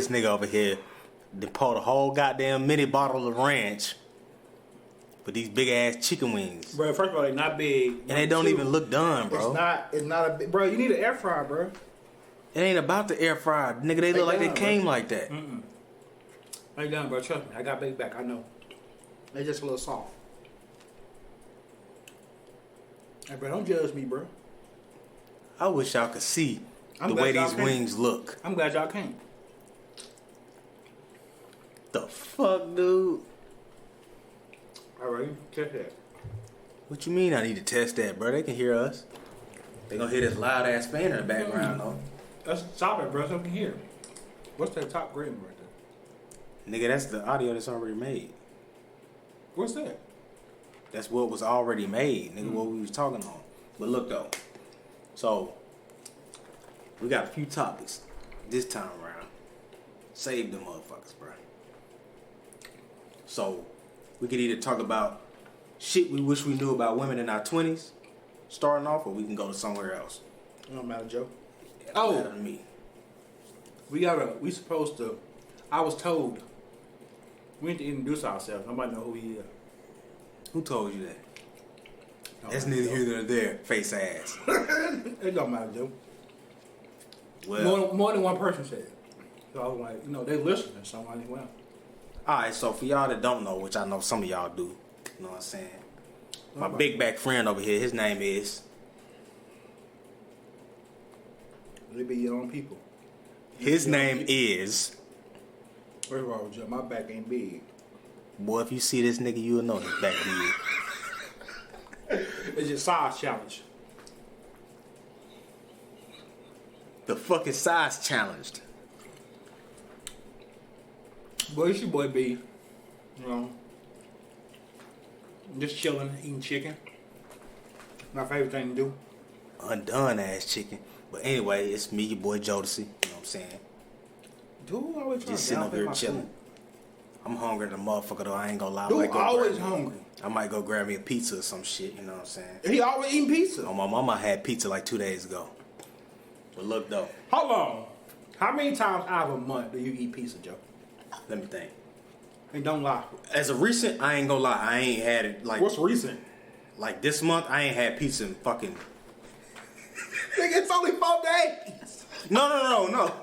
this nigga over here they poured a whole goddamn mini bottle of ranch with these big ass chicken wings. Bro, first of all, they're not big. And they don't even look done, bro. It's not a big... Bro, you need an air fryer, bro. It ain't about the air fryer. Nigga, they look like they came like that. They done, bro. Trust me. I got big back. I know. They just a little soft. Hey, bro, don't judge me, bro. I wish y'all could see the way these wings look. I'm glad y'all came. The fuck, dude? All right, test that. What you mean I need to test that, bro? They can hear us. They gonna hear this loud ass fan in the background, though. Let's stop it, bro, so we can hear. What's that top grading right there? Nigga, that's the audio that's already made. What's that? That's what was already made, nigga, what we was talking on. But look, though. So, we got a few topics this time around. Save them motherfuckers, bro. So, we could either talk about shit we wish we knew about women in our 20s, starting off, or we can go to somewhere else. It don't matter, Joe. Matter to me. We supposed to, I was told, we need to introduce ourselves. Nobody know who he is. Who told you that? That's neither here nor there, face ass. It don't matter, Joe. Well, more than one person said it. So I was like, they listening, so I'm like, well. Alright, so for y'all that don't know, which I know some of y'all do, you know what I'm saying? My big back friend over here, his name is... They be your own people. His name is... First of all, Joe, my back ain't big. Boy, if you see this nigga, you'll know his back big. It's just size challenge. The fucking size challenged. Boy, it's your boy B. Just chilling, eating chicken. My favorite thing to do. Undone ass chicken. But anyway, it's me, your boy Jodeci. You know what I'm saying? Dude, always trying Just to sitting up here downplay my chilling. food. I'm hungry than a motherfucker though. I ain't gonna lie. Dude, always hungry. I might go grab me a pizza or some shit. You know what I'm saying? He always eating pizza. Oh, my mama had pizza like 2 days ago. But look though. Hold on. How many times out of a month do you eat pizza, Joe? Let me think. And don't lie. As of recent, I ain't gonna lie. I ain't had it like... What's recent? Like this month, I ain't had pizza in fucking... Nigga, it's only 4 days. No.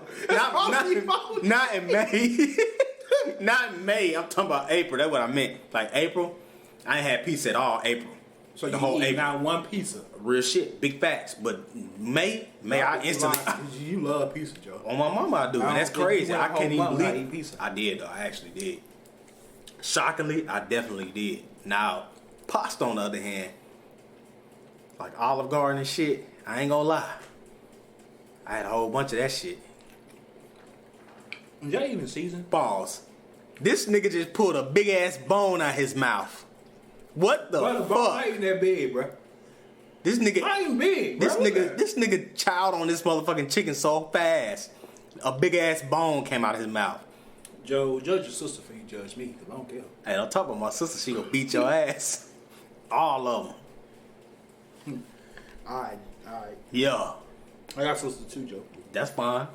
Not in May. Not in May. I'm talking about April. That's what I meant. Like April, I ain't had pizza at all April. So the you whole eat April. not one pizza. Real shit. Big facts. But May I instantly... You love pizza, Joe. On my mama I do. And that's crazy. I can't even believe eat pizza. I did though. I actually did. Shockingly, I definitely did. Now, pasta on the other hand, like Olive Garden and shit, I ain't gonna lie. I had a whole bunch of that shit. Is that even seasoned? Pause. This nigga just pulled a big ass bone out his mouth. What the Bro, fuck? I ain't that big, bro. This nigga, I ain't big, bro. this nigga chowed on this motherfucking chicken so fast, a big ass bone came out of his mouth. Joe, judge your sister for you judge me, because I don't care. Hey, don't talk about my sister. She gonna beat your ass. All of them. Alright. Yeah. I got a sister too, Joe. That's fine.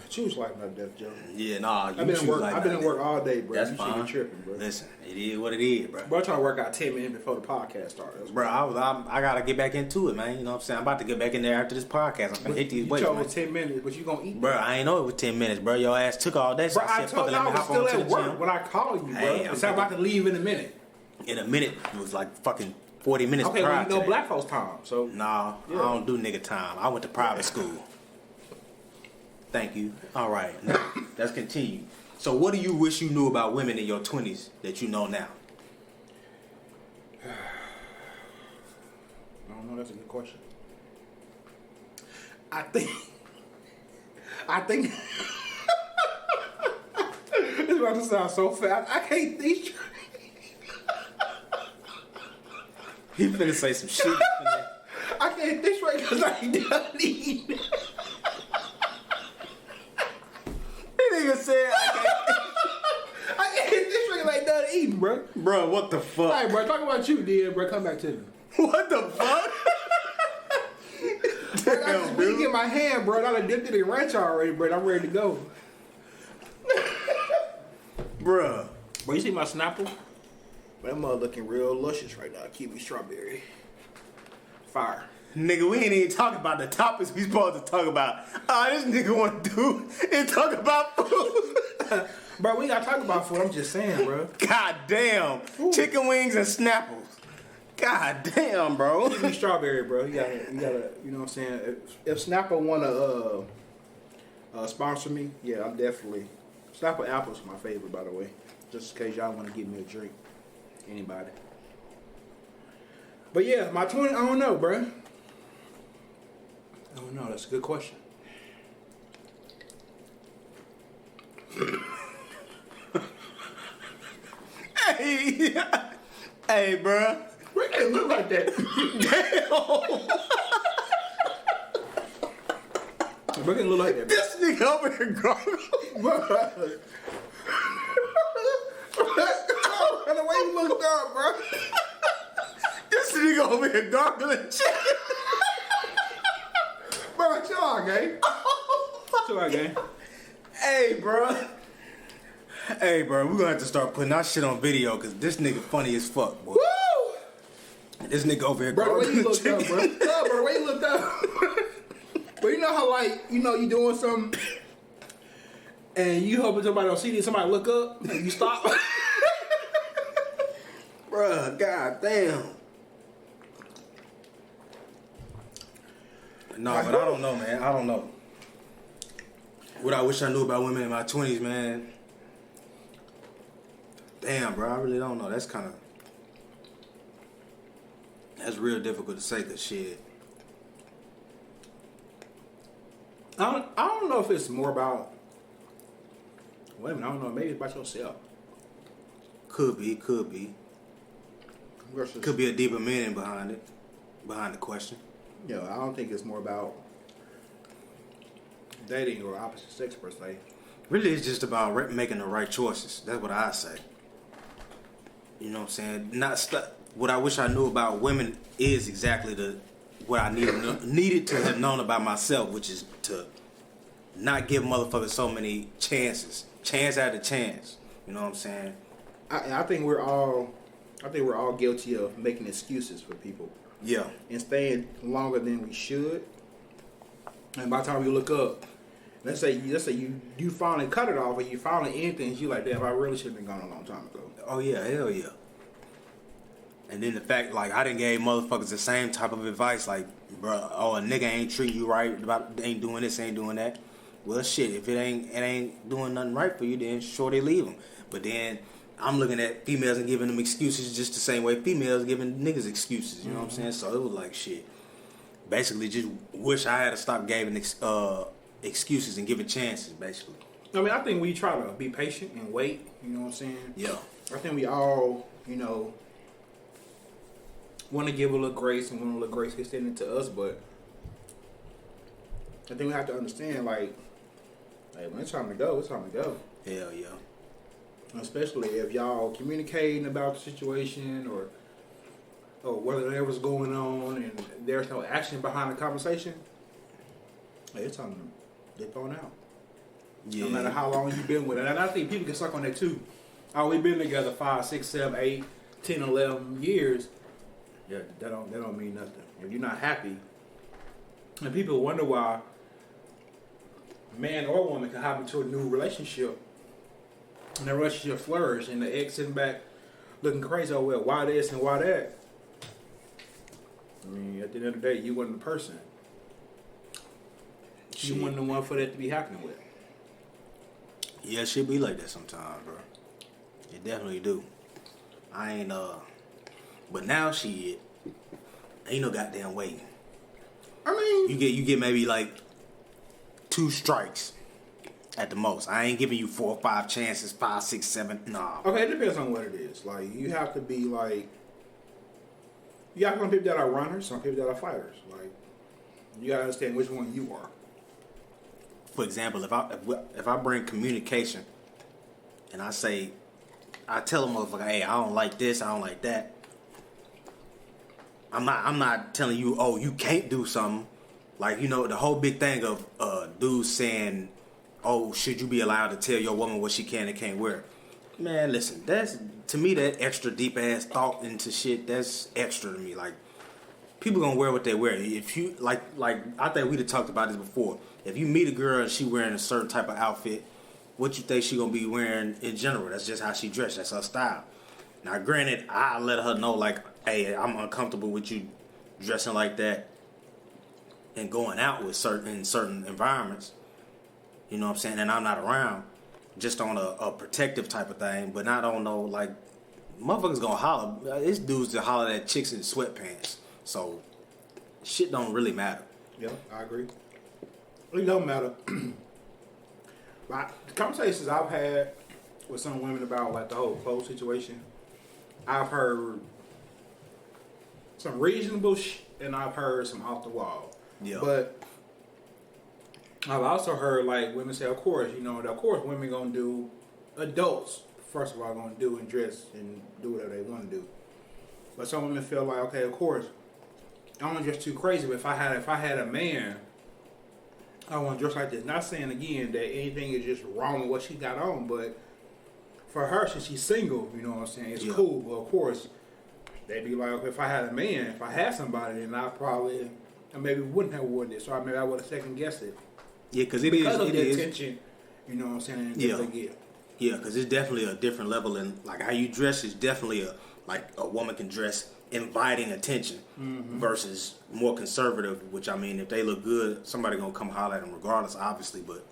She was like my death, Joe. Yeah, nah. I've been at work all day, bro. That's you fine. should be tripping, bro. Listen, it is what it is, bro. Bro, I trying to work out 10 minutes before the podcast started. Bro, I gotta get back into it, man. You know what I'm saying? I'm about to get back in there after this podcast. I'm gonna hit these weights, You man. chose 10 minutes, but you gonna eat. Bro, I ain't know it was 10 minutes, bro. Your ass took all that shit. Bro, I told you I was still at work when I called you, bro. Hey, It's about to leave in a minute. In a minute, it was like fucking 40 minutes Okay, prior well, you know to that. black folks time, so. Nah, Yeah. I don't do nigga time. I went to private school. Thank you. All right, now, let's continue. So what do you wish you knew about women in your 20s that you know now? I don't know, that's a good question. I think it's about to sound so fast. I can't think. He finna say some shit. I can't think straight because I ain't done eating. Nigga said, I can't think straight because I ain't done eating, bro. bro, what the fuck? All right, bro, talk about you, then, bro. Come back to me. What the fuck? I just you get my hand, bro, I done dipped it in ranch already, bro. I'm ready to go. Bruh. Bro, you see my Snapple? That mother looking real luscious right now. Kiwi strawberry. Fire. Nigga, we ain't even talking about the topics we supposed to talk about. All this nigga want to do is talk about food. Bro, we gotta talk about food. I'm just saying, bro. God damn. Ooh. Chicken wings and Snapples. God damn, bro. Kiwi strawberry, bro. You gotta, you know what I'm saying? If Snapple wanna sponsor me, yeah, I'm definitely. Snapple apple's my favorite, by the way. Just in case y'all wanna give me a drink. Anybody. But yeah, my 20, I don't know, bro. I don't know. That's a good question. Hey, hey, bruh. Rick ain't look like that. Damn. Rick ain't look like that. This nigga over here gargling. The way you looked up, bro. This nigga over here gargling chicken. Bro, chill out, gang. Chill out, gang. Hey, bro. Hey, bro, we're gonna have to start putting our shit on video because this nigga funny as fuck, boy. Woo! This nigga over here Bro, the way you gargling looked up, bro. chicken. No, bro, the way you looked up. But you know how, like, you know, you doing something and you hoping somebody don't see this, somebody look up and you stop. Bruh, god damn. No, but I don't know, man. I don't know. What I wish I knew about women in my 20s, man. Damn, bro, I really don't know. That's real difficult to say, cause shit. I don't know if it's more about women. I don't know. Maybe it's about yourself. Could be. Versus, Could be a deeper meaning behind it, behind the question. you know, I don't think it's more about dating or opposite sex per se. Really, it's just about making the right choices. That's what I say. You know what I'm saying? What I wish I knew about women is exactly what I needed to have known about myself, which is to not give motherfuckers so many chances, chance after chance. You know what I'm saying? I think we're all guilty of making excuses for people. Yeah. And staying longer than we should. And by the time you look up, let's say you finally cut it off, or you finally end things, you like, damn, I really should have been gone a long time ago. Oh yeah, hell yeah. And then the fact, like, I done gave motherfuckers the same type of advice, like, bro, oh, a nigga ain't treating you right, ain't doing this, ain't doing that. Well, shit, if it ain't doing nothing right for you, then sure they leave them. But then I'm looking at females and giving them excuses just the same way females giving niggas excuses. You know what I'm saying? So it was like shit. Basically, just wish I had to stop giving excuses and giving chances. Basically. I mean, I think we try to be patient and wait. You know what I'm saying? Yeah. I think we all, you know, want to give a little grace and want a little grace extended to us, but I think we have to understand, like, hey, when it's time to go, it's time to go. Hell yeah. Especially if y'all communicating about the situation or whatever's going on and there's no action behind the conversation, hey, it's time to dip on out. Yeah. No matter how long you've been with it. And I think people get stuck on that too. Oh, we've been together 5, 6, 7, 8, 10, 11 years. Yeah, that don't mean nothing. If you're not happy, and people wonder why man or woman can hop into a new relationship and the relationship flourish and the ex sitting back looking crazy, oh well, why this and why that? I mean, at the end of the day, you wasn't the person. You wasn't the one for that to be happening with. Yeah, it should be like that sometimes, bro. It definitely do. I ain't but now shit, ain't no goddamn waiting. I mean, You get maybe like 2 strikes at the most. I ain't giving you 4 or 5 chances, 5, 6, 7. Nah. okay, it depends on what it is. Like, you have to be like, you got some people that are runners, some people that are fighters. Like, you gotta understand which one you are. For example, if I bring communication and I tell a motherfucker, hey, I don't like this, I don't like that. I'm not telling you, oh, you can't do something. Like, you know, the whole big thing of dudes saying, oh, should you be allowed to tell your woman what she can and can't wear? Man, listen, that's, to me, that extra deep ass thought into shit, that's extra to me. Like, people gonna wear what they wear. If you, like I think we'd have talked about this before. If you meet a girl and she wearing a certain type of outfit, what you think she gonna be wearing in general? That's just how she dressed. That's her style. Now, granted, I let her know, like, hey, I'm uncomfortable with you dressing like that and going out with certain environments. You know what I'm saying? And I'm not around, just on a protective type of thing, but not on no, like, motherfuckers gonna holler. It's dudes that holler at chicks in sweatpants. So, shit don't really matter. Yeah, I agree. It don't matter. But the conversations I've had with some women about, like, the whole clothes situation, I've heard some reasonable and I've heard some off the wall. Yeah. But I've also heard, like, women say, of course, you know, of course women gonna do, adults, first of all, gonna do and dress and do whatever they want to do. But some women feel like, okay, of course, I don't want to dress too crazy, but if I had a man, I want to dress like this. Not saying, again, that anything is just wrong with what she got on, but for her, since she's single, you know what I'm saying, it's cool. But, of course, they'd be like, if I had a man, if I had somebody, then I probably, I maybe wouldn't have worn this, or maybe I would have second-guessed it. Yeah, because because of the attention, you know what I'm saying, that they get. Yeah, because it's definitely a different level, and like how you dress is definitely like a woman can dress inviting attention versus more conservative. Which, I mean, if they look good, somebody gonna come holler at them regardless, obviously. But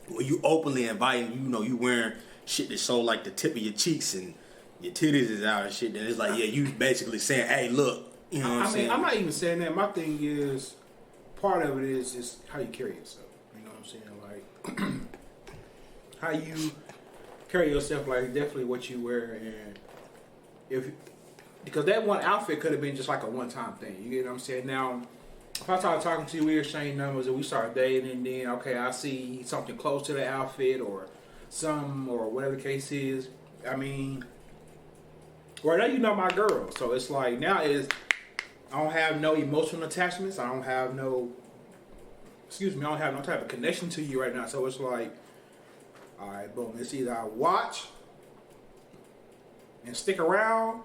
when you openly inviting, you know, you wearing shit that show like the tip of your cheeks and your titties is out and shit, then it's like, yeah, you basically saying, hey, look, you know what I'm saying? I'm not even saying that. My thing is, part of it is how you carry yourself. You know what I'm saying? Like, how you carry yourself, like, definitely what you wear, and because that one outfit could have been just like a one-time thing. You get what I'm saying? Now, if I start talking to you, we exchange numbers, and we start dating, and then, okay, I see something close to the outfit, or whatever the case is. I mean, well, now you know my girl, so it's like, now I don't have no emotional attachments. I don't have no type of connection to you right now. So it's like, all right, boom. It's either I watch and stick around,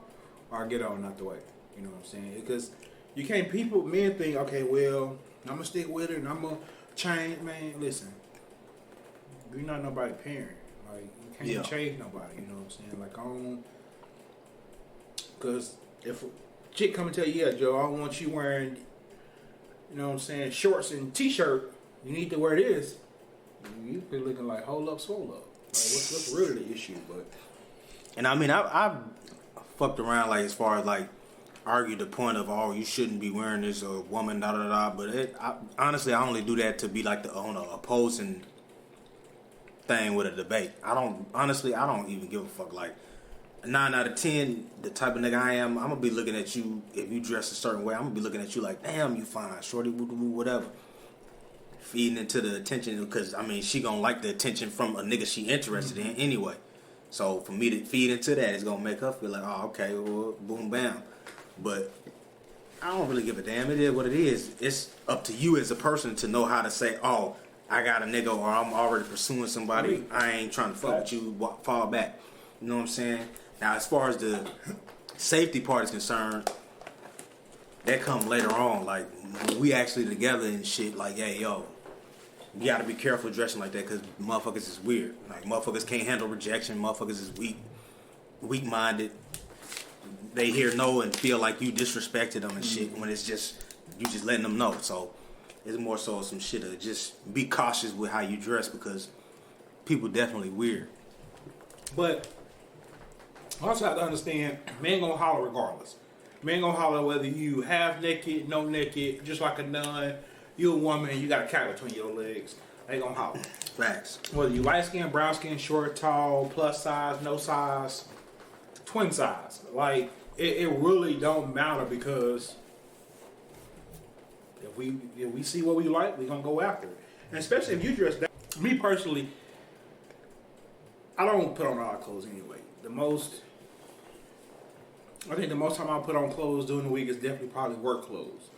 or I get on out the way. You know what I'm saying? Because you can't, men think, okay, well, I'm gonna stick with it and I'm gonna change. Man, listen, you're not nobody's parent. Like, you can't change nobody. You know what I'm saying? Like, because if a chick come and tell you, yeah, Joe, I don't want you wearing, you know what I'm saying, shorts and t-shirt, you need to wear this. You be looking like, hold up, swole up. Like, what's really the issue? But, and I mean, I've fucked around, like, as far as, like, argued the point of, oh, you shouldn't be wearing this, or woman, da da da. But honestly, I only do that to be like on a opposing thing with a debate. I don't even give a fuck. Like, 9 out of 10, the type of nigga I am, I'm gonna be looking at you, if you dress a certain way, I'm gonna be looking at you like, damn, you fine, shorty, whatever. Feeding into the attention, because, I mean, she gonna like the attention from a nigga she interested in anyway. So for me to feed into that, it's gonna make her feel like, oh, okay, well, boom, bam. But I don't really give a damn. It is what it is. It's up to you as a person to know how to say, oh, I got a nigga, or I'm already pursuing somebody. I ain't trying to fuck with you, fall back. You know what I'm saying? Now, as far as the safety part is concerned, that come later on. Like, when we actually together and shit, like, hey, yo, you gotta be careful dressing like that, because motherfuckers is weird. Like, motherfuckers can't handle rejection. Motherfuckers is weak-minded. They hear no and feel like you disrespected them and shit, when it's just, you just letting them know. So, it's more so some shit to just be cautious with how you dress, because people definitely weird. But I also have to understand, men gonna holler regardless. Men gonna holler whether you half naked, no naked, just like a nun. You a woman, you got a cat between your legs. They gonna holler. Facts. Whether you light skin, brown skin, short, tall, plus size, no size, twin size. Like, it really don't matter, because if we see what we like, we gonna go after it. And especially if you dress down. Me personally, I don't put on a lot of clothes anyway. I think the most time I put on clothes during the week is definitely probably work clothes.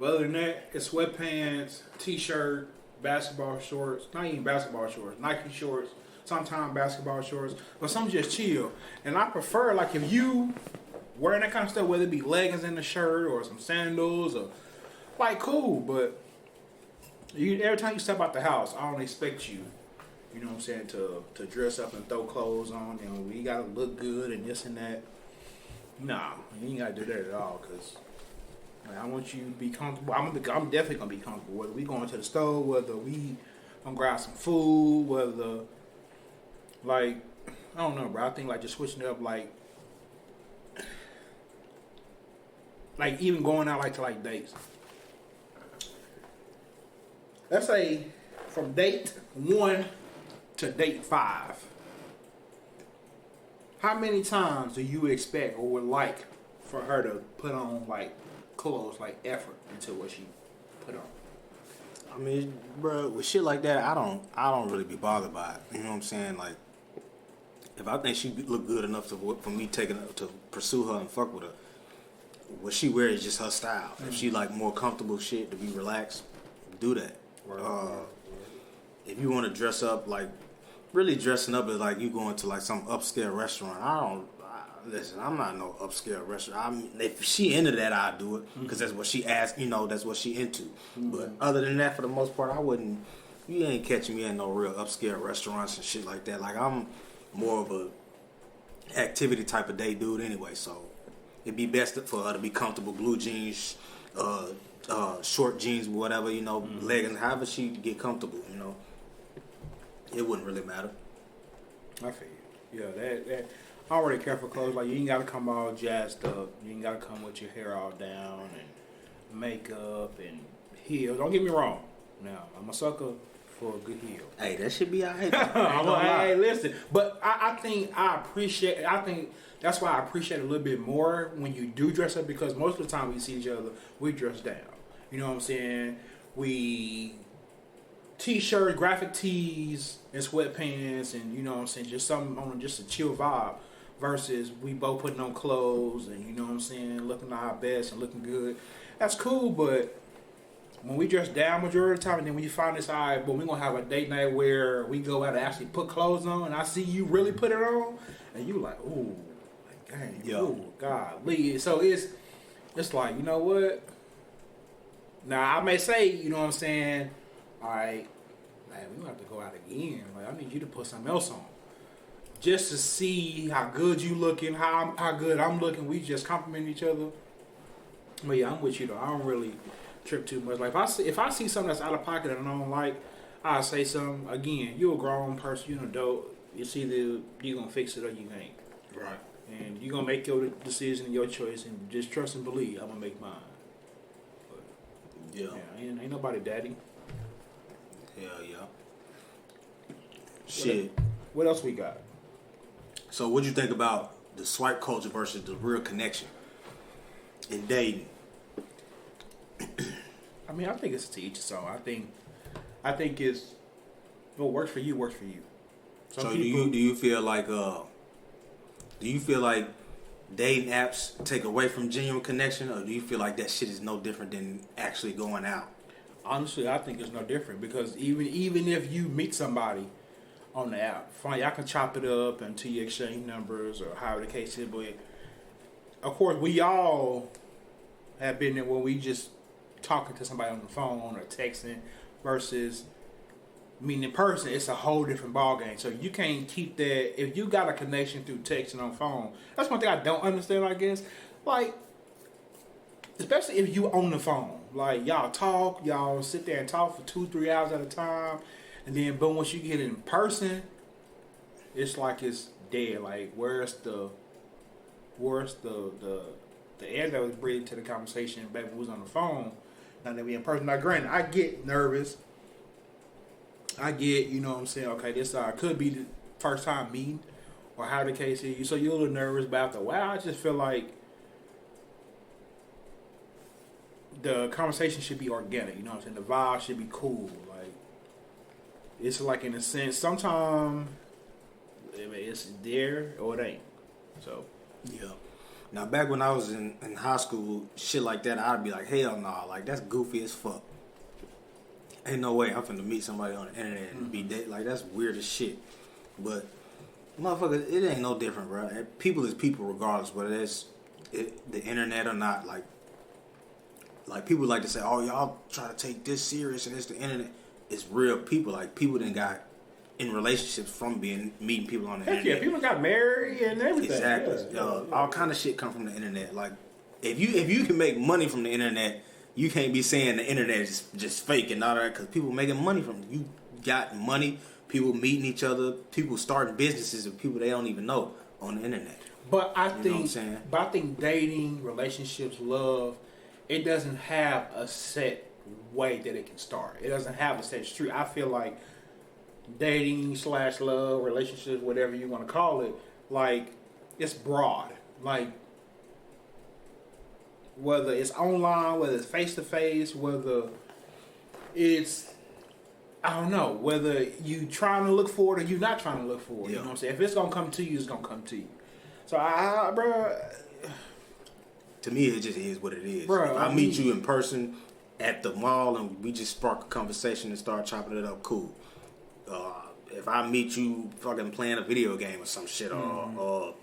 But other than that, it's sweatpants, t-shirt, basketball shorts. Not even basketball shorts, Nike shorts. Sometimes basketball shorts, but some just chill. And I prefer, like, if you wearing that kind of stuff, whether it be leggings in the shirt or some sandals or like, cool. But every time you step out the house, I don't expect you, you know what I'm saying, to dress up and throw clothes on. You know, we gotta look good and this and that. Nah, you ain't gotta do that at all. Cause like, I want you to be comfortable. I'm definitely gonna be comfortable. Whether we going to the store, whether we gonna grab some food, whether like, I don't know, bro. I think like just switching it up, like even going out like to like dates. Let's say from date 1 to date 5. How many times do you expect or would like for her to put on like clothes, like effort into what she put on? I mean, bro, with shit like that, I don't really be bothered by it. You know what I'm saying? Like, if I think she look good enough for me to pursue her and fuck with her, what she wears is just her style. Mm-hmm. If she like more comfortable shit to be relaxed, do that. If you want to dress up, like really dressing up is like you going to like some upscale restaurant. Listen, I'm not no upscale restaurant. If she into that, I'll do it because that's what she asked. You know, that's what she into. Mm-hmm. But other than that, for the most part, I wouldn't. You ain't catching me in no real upscale restaurants and shit like that. Like I'm more of a activity type of day dude anyway. So it'd be best for her to be comfortable, blue jeans, short jeans, whatever, you know, leggings, however she get comfortable, you know. It wouldn't really matter. I feel you. Yeah, that I don't really care for clothes. Like, you ain't got to come all jazzed up. You ain't got to come with your hair all down and makeup and heels. Don't get me wrong. Now, I'm a sucker for a good heel. Hey, that should be all right. Hey, listen. But I think that's why I appreciate it a little bit more when you do dress up, because most of the time we see each other, we dress down. You know what I'm saying? We t-shirts, graphic tees, and sweatpants, and you know what I'm saying, just something on just a chill vibe. Versus we both putting on clothes and you know what I'm saying, looking our best and looking good. That's cool, but when we dress down majority of the time, and then when you find this, all right, but we're gonna have a date night where we go out and actually put clothes on, and I see you really put it on, and you like, ooh, like, dang, ooh, golly. So it's like, you know what? Now I may say, you know what I'm saying, all right, man, we gonna have to go out again. Like, I need you to put something else on, just to see how good you looking, how good I'm looking. We just compliment each other. But yeah, I'm with you though. I don't really trip too much. Like if I see something that's out of pocket and I don't like, I'll say something. Again, you're a grown person, you're an adult. It's either you gonna fix it or you ain't. Right. And you gonna make your decision and your choice, and just trust and believe I'm gonna make mine. But, yeah, ain't nobody daddy. Yeah. Shit. What else we got? So what'd you think about the swipe culture versus the real connection in dating? I mean, I think it's to each his own. I think it's what works for you works for you. So do you feel like dating apps take away from genuine connection, or do you feel like that shit is no different than actually going out? Honestly, I think it's no different, because even if you meet somebody on the app, fine, y'all can chop it up until you exchange numbers or however the case is. But of course, we all have been there where we just talking to somebody on the phone or texting versus meeting in person. It's a whole different ballgame. So you can't keep that. If you got a connection through texting on phone, that's one thing I don't understand, I guess. Like, especially if you on the phone. Like, y'all talk, y'all sit there and talk for 2-3 hours at a time. And then, but once you get in person, it's like it's dead. Like, where's the air that was breathing to the conversation back when we was on the phone? Now that we in person, now granted, I get nervous. I get, you know what I'm saying, okay, this could be the first time meeting, or how the case is. So you're a little nervous, but after a while, I just feel like the conversation should be organic. You know what I'm saying? The vibe should be cool. Like, it's like, in a sense, sometimes it's there or it ain't. So yeah, Now, back when I was in high school, shit like that, I'd be like, hell nah, like, that's goofy as fuck. Ain't no way I'm finna meet somebody on the internet and be dead. Like, that's weird as shit. But, motherfucker, it ain't no different, bro. People is people regardless, whether it's the internet or not. Like people like to say, oh, y'all try to take this serious and it's the internet. It's real people. Like, people done got in relationships from meeting people on the internet. Yeah, people got married and everything. Exactly. Yeah. All kind of shit come from the internet. Like, if you can make money from the internet, you can't be saying the internet is just fake and all that, because people making money from it. You got money, people meeting each other, people starting businesses with people they don't even know on the internet. But I think dating, relationships, love, it doesn't have a set way that it can start. It doesn't have a set street. I feel like dating / love, relationships, whatever you want to call it, like, it's broad. Like, whether it's online, whether it's face to face, whether it's, I don't know, whether you trying to look for it or you not trying to look for it. You know what I'm saying? If it's gonna come to you, it's gonna come to you. So bro, to me, it just is what it is. Bro, if I meet you in person at the mall and we just spark a conversation and start chopping it up, cool. If I meet you fucking playing a video game or some shit, or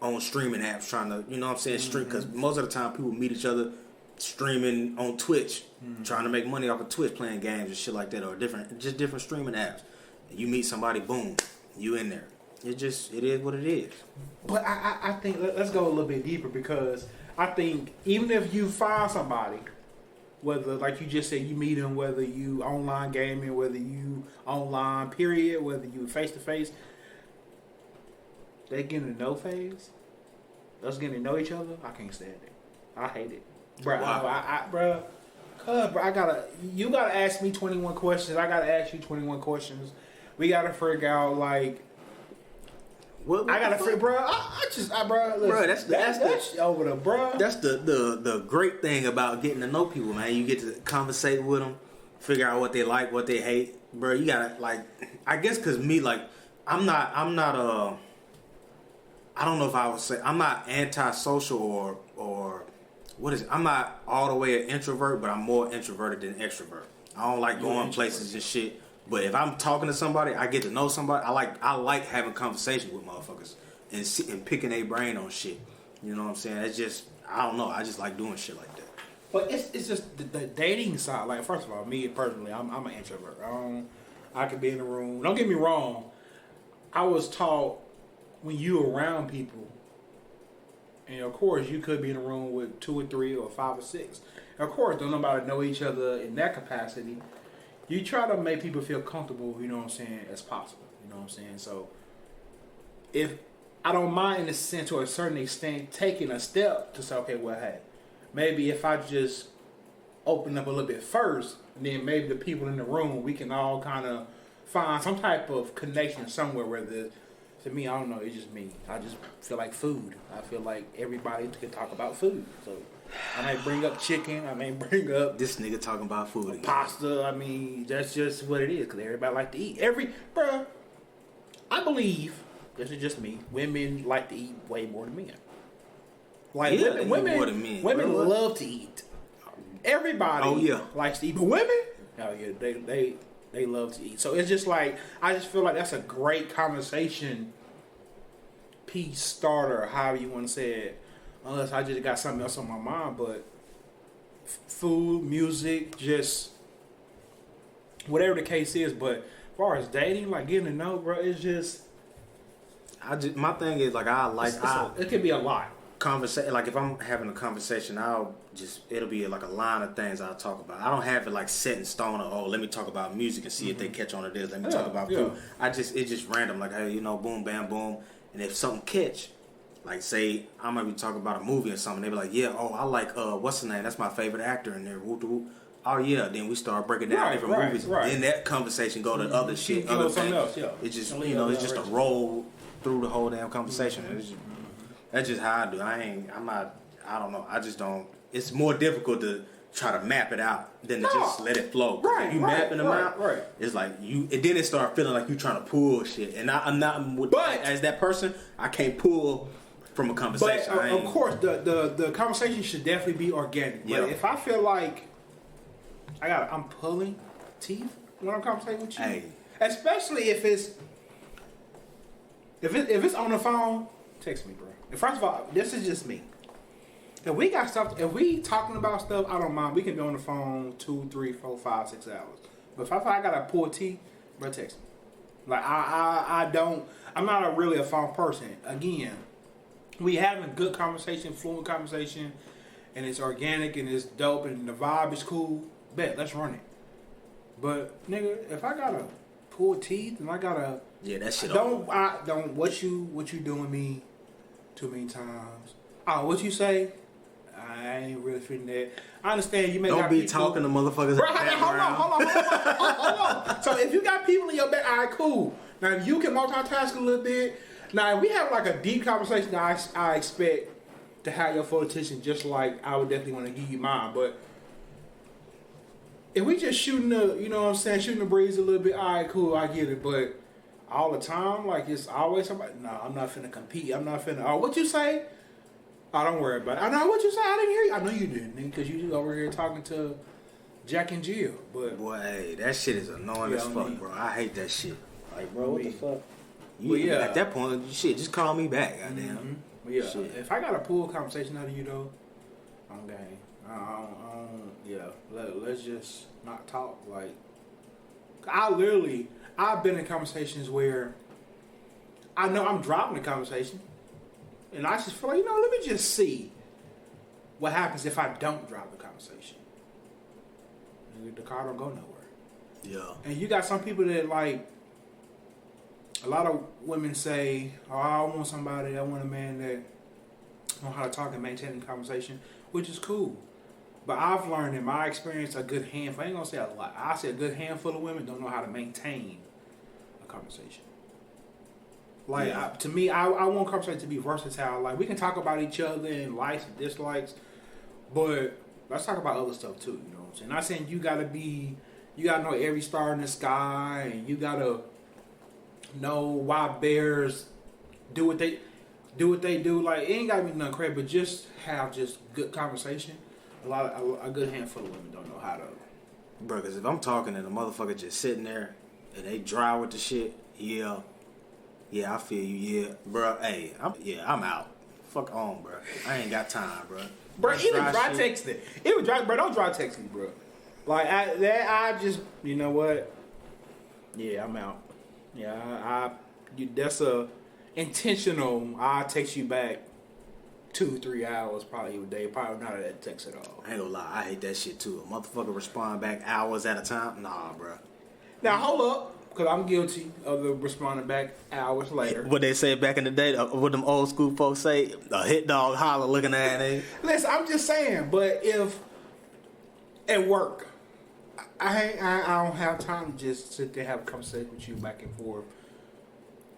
on streaming apps trying to, you know what I'm saying, stream, because most of the time people meet each other streaming on Twitch, trying to make money off of Twitch, playing games and shit like that, or different streaming apps. And you meet somebody, boom, you in there. It is what it is. But I think, let's go a little bit deeper, because I think even if you find somebody, whether, like you just said, you meet them, whether you online gaming, whether you online, period, whether you face-to-face, they getting to know phase, us getting to know each other, I can't stand it. I hate it. Bro, wow. You gotta ask me 21 questions. I gotta ask you 21 questions. We gotta figure out, like, what I gotta figure, bro. Bro, that's over the, bro. That's the great thing about getting to know people, man. You get to conversate with them, figure out what they like, what they hate, bro. You gotta, like, I guess, cause me, like, I'm not I don't know if I would say I'm not antisocial or what is it? I'm not all the way an introvert, but I'm more introverted than extrovert. I don't like going places and shit. But if I'm talking to somebody, I get to know somebody. I like having conversations with motherfuckers and picking their brain on shit. You know what I'm saying? It's just, I don't know. I just like doing shit like that. But it's just the dating side. Like, first of all, me personally, I'm an introvert. I could be in the room. Don't get me wrong. I was taught when you around people, and of course you could be in a room with 2 or 3 or 5 or 6. Of course, don't nobody know each other in that capacity. You try to make people feel comfortable, you know what I'm saying, as possible. You know what I'm saying? So, if I don't mind, in a sense, to a certain extent, taking a step to say, okay, well, hey, maybe if I just open up a little bit first, then maybe the people in the room, we can all kind of find some type of connection somewhere. Whether, to me, I don't know, it's just me. I just feel like food. I feel like everybody can talk about food. So I may bring up chicken. I may bring up this nigga talking about food again. Pasta. I mean, that's just what it is, because everybody like to eat. Bruh, I believe, this is just me, women like to eat way more than men. Like, yeah, women more than men. Women love to eat. Everybody likes to eat, but women, oh yeah, they love to eat. So it's just like, I just feel like that's a great conversation piece starter, however you want to say it. Unless I just got something else on my mind, but food, music, just whatever the case is. But as far as dating, like getting to know, bro, it's just. My thing is, like, it can be a lot. Conversation, like, if I'm having a conversation, it'll be like a line of things I'll talk about. I don't have it like set in stone or, let me talk about music and see if they catch on to this. Let me talk about food. It's just random, like, hey, boom, bam, boom. And if something catch, like, say I might be talking about a movie or something, they be like, yeah, I like what's the name? That's my favorite actor in there. Oh yeah, then we start breaking down different movies. Right. Then that conversation go to other shit, other things. Else, yeah. It's just it's just a roll through the whole damn conversation. That's just how I do. I don't know. I just don't. It's more difficult to try to map it out than to just let it flow. Right, if you mapping them out, it's like and then it start feeling like you trying to pull shit. And I'm not, as that person, I can't pull from a conversation. But of course, the conversation should definitely be organic. But if I feel like I'm pulling teeth when I'm conversating with you, especially if it's on the phone, text me, bro. And first of all, this is just me. If we got stuff, if we talking about stuff, I don't mind. We can be on the phone 2, 3, 4, 5, 6 hours. But if I gotta pull teeth, bro, text me. Like I don't. I'm not really a phone person. Again, we having a good conversation, fluent conversation, and it's organic and it's dope and the vibe is cool. Bet, let's run it. But nigga, if I gotta pull teeth and I gotta that shit. Don't what you doing me too many times. Oh, what you say? I ain't really fitting that. I understand you may don't be talking to motherfuckers. Bro, hold on. So if you got people in your back, all right, cool. Now if you can multitask a little bit. Now if we have like a deep conversation, I expect to have your full attention, just like I would definitely want to give you mine. But if we just shooting shooting the breeze a little bit, all right, cool, I get it. But all the time, like it's always somebody. No, I'm not finna compete. I'm not finna. Oh, what you say? Oh, don't worry about it. I know what you say. I didn't hear you. I know you didn't, because you over here talking to Jack and Jill. But boy, hey, that shit is annoying as fuck, bro. I hate that shit. Like, bro, what the fuck? At that point, shit, just call me back, goddamn. Mm-hmm. Shit. If I gotta pull a conversation out of you though, I'm game. Let's just not talk. Like, I've been in conversations where I know I'm dropping the conversation. And I just feel like, let me just see what happens if I don't drop the conversation. The car don't go nowhere. Yeah. And you got some people that, like, a lot of women say, oh, I want a man that knows how to talk and maintain the conversation, which is cool. But I've learned in my experience, a good handful, I ain't gonna say a lot, I say a good handful of women don't know how to maintain a conversation. Like, to me, I want conversation to be versatile. Like, we can talk about each other and likes and dislikes, but let's talk about other stuff too, you know what I'm saying? Not saying you gotta know every star in the sky, and you gotta know why bears do what they do. Like, it ain't gotta be nothing crazy, but just have good conversation. A good handful of women don't know how to. Bro, because if I'm talking and the motherfucker just sitting there and they dry with the shit, yeah, I feel you. Yeah, bro. Hey, I'm out. Fuck on, bro. I ain't got time, bro. Bro, even dry texting. Even dry, bro. Don't dry text me, bro. Like I just, you know what? Yeah, I'm out. Yeah, that's a intentional. I'll text you back 2-3 hours, probably a day. Probably not that text at all. I ain't gonna lie, I hate that shit too. A motherfucker respond back hours at a time. Nah, bro. Now hold up. Because I'm guilty of the responding back hours later. What they say back in the day, what them old school folks say, a hit dog holler looking at it. Listen, I'm just saying, but if at work, I don't have time to just sit there and have a conversation with you back and forth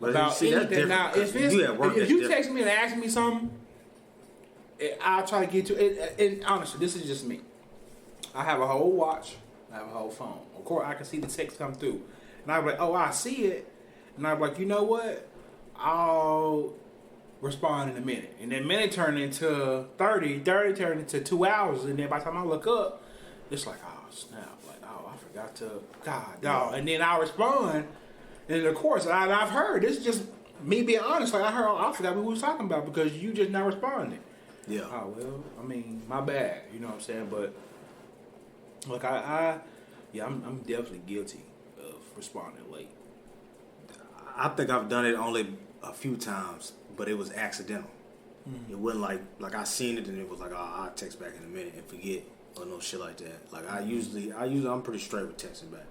about anything. Now, if you text me and ask me something, I'll try to get to it. And honestly, this is just me. I have a whole watch. I have a whole phone. Of course, I can see the text come through. And I'm like, oh, I see it. And I'm like, you know what? I'll respond in a minute. And then minute turned into 30 turned into 2 hours. And then by the time I look up, it's like, oh, snap. Like, oh, I forgot to, God, dog. And then I respond. And of course, I've heard, this is just me being honest. Like, I forgot what we was talking about because you just not responding. Yeah. Oh, well, I mean, my bad. You know what I'm saying? But, look, I'm definitely guilty responding late. I think I've done it only a few times, but it was accidental. Mm-hmm. It wasn't like I seen it and it was like, oh, I'll text back in a minute and forget or no shit like that. Like I'm pretty straight with texting back.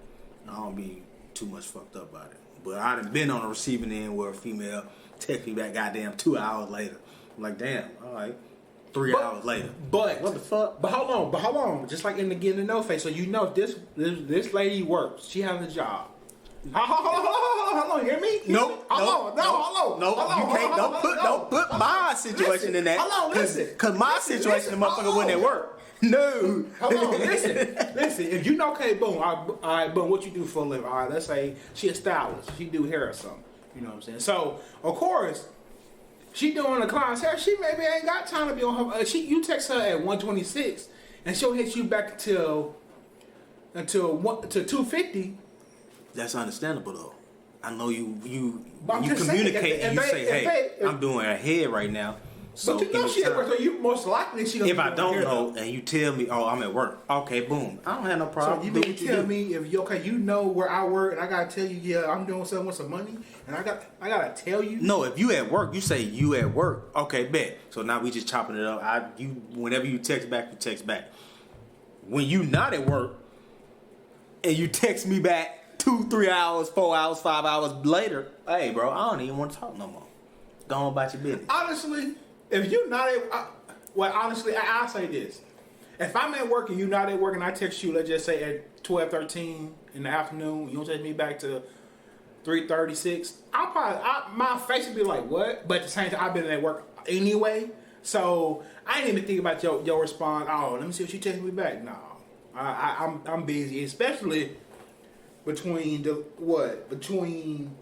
I don't be too much fucked up about it. But I done been on the receiving end where a female text me back goddamn 2 hours later. I'm like, damn, all right. 3 hours later. But what the fuck? But hold on. Just like in the getting to know phase. So you know this lady works. She has a job. Hold on, hear me? Nope. Hold on. You can't. Don't put my situation in that. Hold on, listen. Cause my situation, the motherfucker wouldn't at work. No. Hold on, listen. If you know, okay, boom. All right, boom. What you do for a living? All right, let's say she a stylist. She do hair or something. You know what I'm saying? So of course, she doing a clientele. She maybe ain't got time to be on her. You text her at 126, and she'll hit you back until 250. That's understandable though. I know you But I'm you just saying, communicate and you if say, they- hey, if- I'm doing a head right now. So But you know she at work, anytime- so you most likely she gonna if be I doing don't hair, know though. and you tell me, oh, I'm at work. Okay, boom. I don't have no So problem. you Do mean what to you tell do. me if you know where I work and I gotta tell you, yeah, I'm doing something with some money, and I gotta tell you. No, if you at work, you say you at work. Okay, bet. So now we just chopping it up. Whenever you text back, you text back. When you not at work and you text me back 2, 3 hours, 4 hours, 5 hours later, hey, bro, I don't even want to talk no more. Go on about your business. Honestly, if you're not at, honestly, I'll say this: if I'm at work and you're not at work, and I text you, let's just say at 12:13 in the afternoon, you don't text me back to 3:36, my face would be like, what? But at the same time, I've been at work anyway, so I didn't even think about your response. Oh, let me see if she texts me back. No, I'm busy, especially between between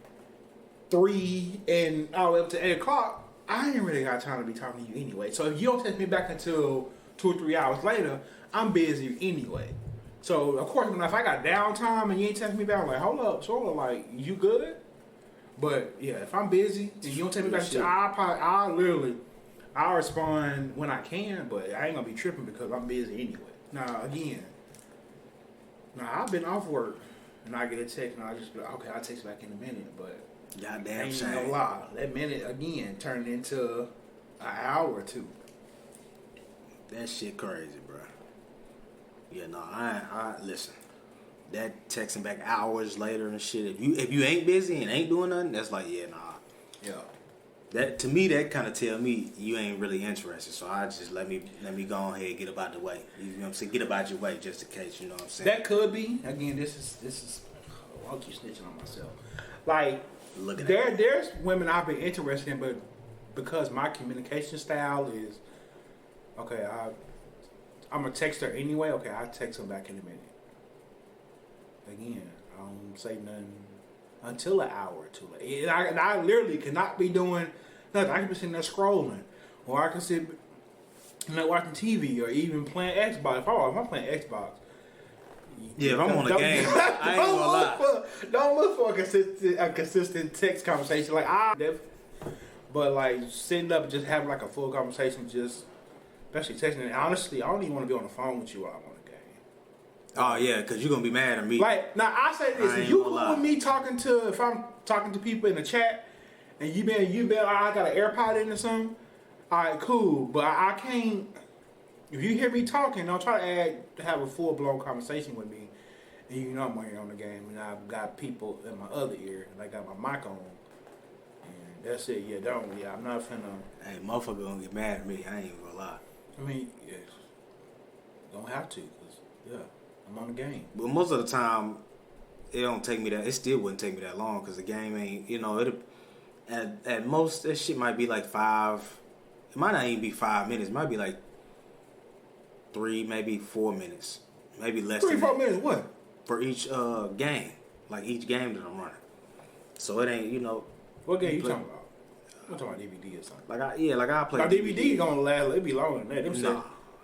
3 and all the way up to 8 o'clock. I ain't really got time to be talking to you anyway. So if you don't text me back until 2 or 3 hours later, I'm busy anyway. So of course, if I got downtime and you ain't texting me back, I'm like, hold up, sort of like, you good? But yeah, if I'm busy and you don't text me back, I'll respond when I can, but I ain't gonna be tripping because I'm busy anyway. Now I've been off work and I get a text and I just be like, okay, I'll text back in a minute, but Goddamn ain't shame. no lie. That minute again turned into an hour or two. That shit crazy, bro. Yeah, no, I listen. That texting back hours later and shit. If you ain't busy and ain't doing nothing, that's like, yeah, nah. Yeah. That to me, that kind of tell me you ain't really interested. So I just let me go on ahead and get about the way. You know what I'm saying? Get about your way just in case. You know what I'm saying? That could be. Again, this is. I'll keep snitching on myself. Like, there's women I've been interested in, but because my communication style is okay, I'm gonna text her anyway. Okay, I'll text her back in a minute. Again, I don't say nothing until an hour or two late. And I literally cannot be doing nothing. I can be sitting there scrolling, or I can sit watching TV, or even playing Xbox. If I'm playing Xbox. Yeah, if I'm on a game, I ain't gonna lie. Don't look for a consistent text conversation. But like sitting up and just having like a full conversation, just especially texting. And honestly, I don't even want to be on the phone with you while I'm on the game. Oh yeah, because you're gonna be mad at me. Like now, I say this: if you cool with me if I'm talking to people in the chat, and you been, I got an AirPod in or something. All right, cool. But I can't. If you hear me talking, don't try to have a full blown conversation with me. And you know I'm here on the game, and I've got people in my other ear, and I got my mic on. And that's it. Yeah, I'm not finna. Hey, motherfucker gonna get mad at me. I ain't even gonna lie. I mean, yes, don't have to, cause yeah, I'm on the game. But most of the time, it don't take me that. It still wouldn't take me that long because the game ain't. You know, at most that shit might be like 5. It might not even be 5 minutes. It might be like 3, maybe 4 minutes, maybe less. 3-4 minutes. What? For each game, like each game that I'm running. So it ain't, you know. What game you talking about? I'm talking about DVD or something. Like I play. Now DVD gonna last. It be longer than that.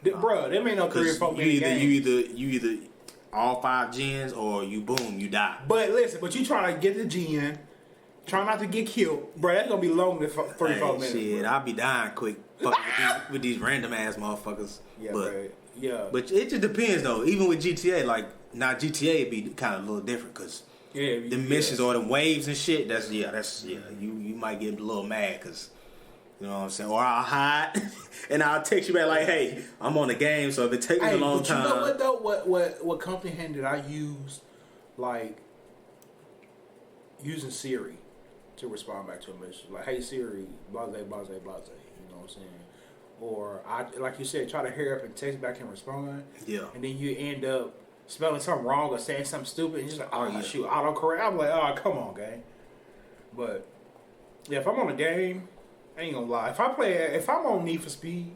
Them bro, them ain't no 3 or 4 minute games. You either all 5 gens or you boom, you die. But listen, you trying to get the gen, try not to get killed, bro. That's gonna be longer than 3-4 minutes. Shit, bro. I'll be dying quick fucking with these random ass motherfuckers. Yeah, but, bro. Yeah. But it just depends though. Even with GTA, like now GTA would be kind of a little different because the missions or the waves and shit. That's you might get a little mad because you know what I'm saying. Or I'll hide and I'll text you back like, hey, I'm on the game, so if it takes me a long time. You know what though? What company hand did I use? Like using Siri to respond back to a message. Like, hey Siri, blase, blase, blase. You know what I'm saying? Or I, like you said, try to hurry up and text back and respond. Yeah. And then you end up spelling something wrong or saying something stupid, and you're just like, oh, shoot, autocorrect. I'm like, oh, come on, gang. But yeah, if I'm on a game, I ain't gonna lie. If I'm on Need for Speed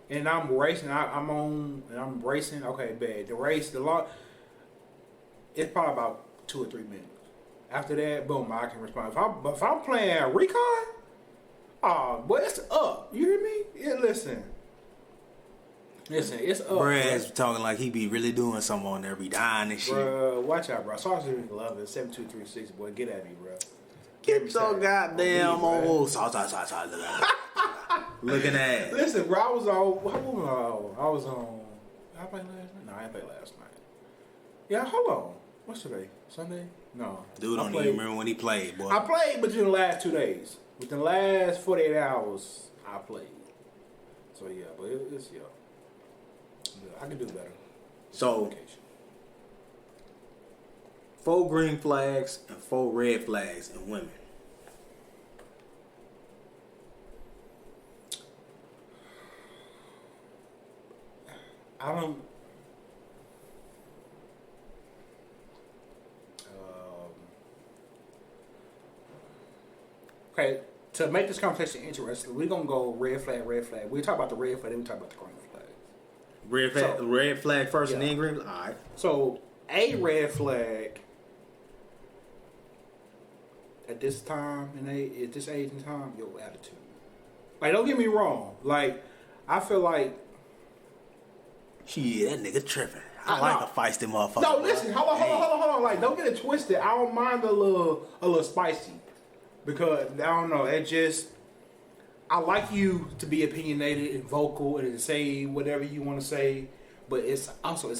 and I'm racing, I'm racing. Okay, bad. The law, it's probably about 2 or 3 minutes. After that, boom, I can respond. If I'm playing Recon, boy, it's up. You hear me? Yeah, listen, it's up. Brad's talking like he be really doing something on there, be dying and shit. Bro, watch out, bro. Sausage love it. 7236, boy. Get at me, bro. Get your goddamn old sauce. Looking at it. Listen, bro, I was on. Did I play last night? No, I didn't play last night. Yeah, hold on. What's today? Sunday? No. Dude don't even remember when he played, boy. I played between the last 2 days. Within the last 48 hours, I played. So yeah, but it's yeah. I can do better. So, 4 green flags and 4 red flags in women. I don't. Okay, to make this conversation interesting, we're gonna go red flag, red flag. We talk about the red flag, then we talk about the green flag. Red flag first and then green. All right. So a red flag at this time and at this age and time, your attitude. Like, don't get me wrong. Like, I feel like shit, that nigga tripping. I like a feisty motherfucker. No, listen, hold on. Like, don't get it twisted. I don't mind a little spicy. Because, I don't know, I like you to be opinionated and vocal and to say whatever you want to say, but it's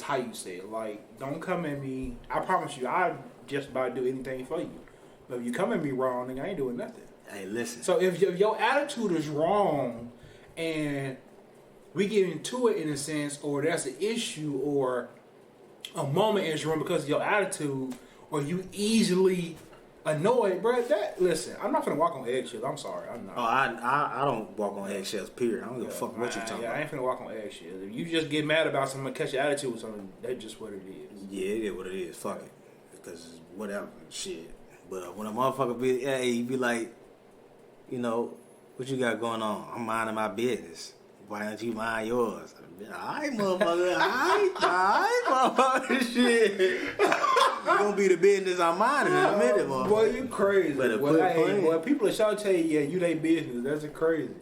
how you say it. Like, don't come at me. I promise you, I just about do anything for you. But if you come at me wrong, then I ain't doing nothing. Hey, listen. So if your attitude is wrong and we get into it in a sense, or there's an issue or a moment is wrong because of your attitude, or you easily annoyed, bro. Listen, I'm not finna walk on eggshells. I'm sorry, I'm not. Oh, I don't walk on eggshells. Period. I don't give a fuck what you talking about. I ain't finna walk on eggshells. If you just get mad about something, catch your attitude with something, that's just what it is. Yeah, it is what it is. Fuck it, because it's whatever shit. But when a motherfucker he be like, you know, what you got going on? I'm minding my business. Why don't you mind yours? Alright, motherfucker. Alright, motherfucker. Shit. It's gonna be the business I'm minding in a minute, motherfucker. Boy, you crazy. Boy, people are shouting tell you, yeah, you they business. That's crazy.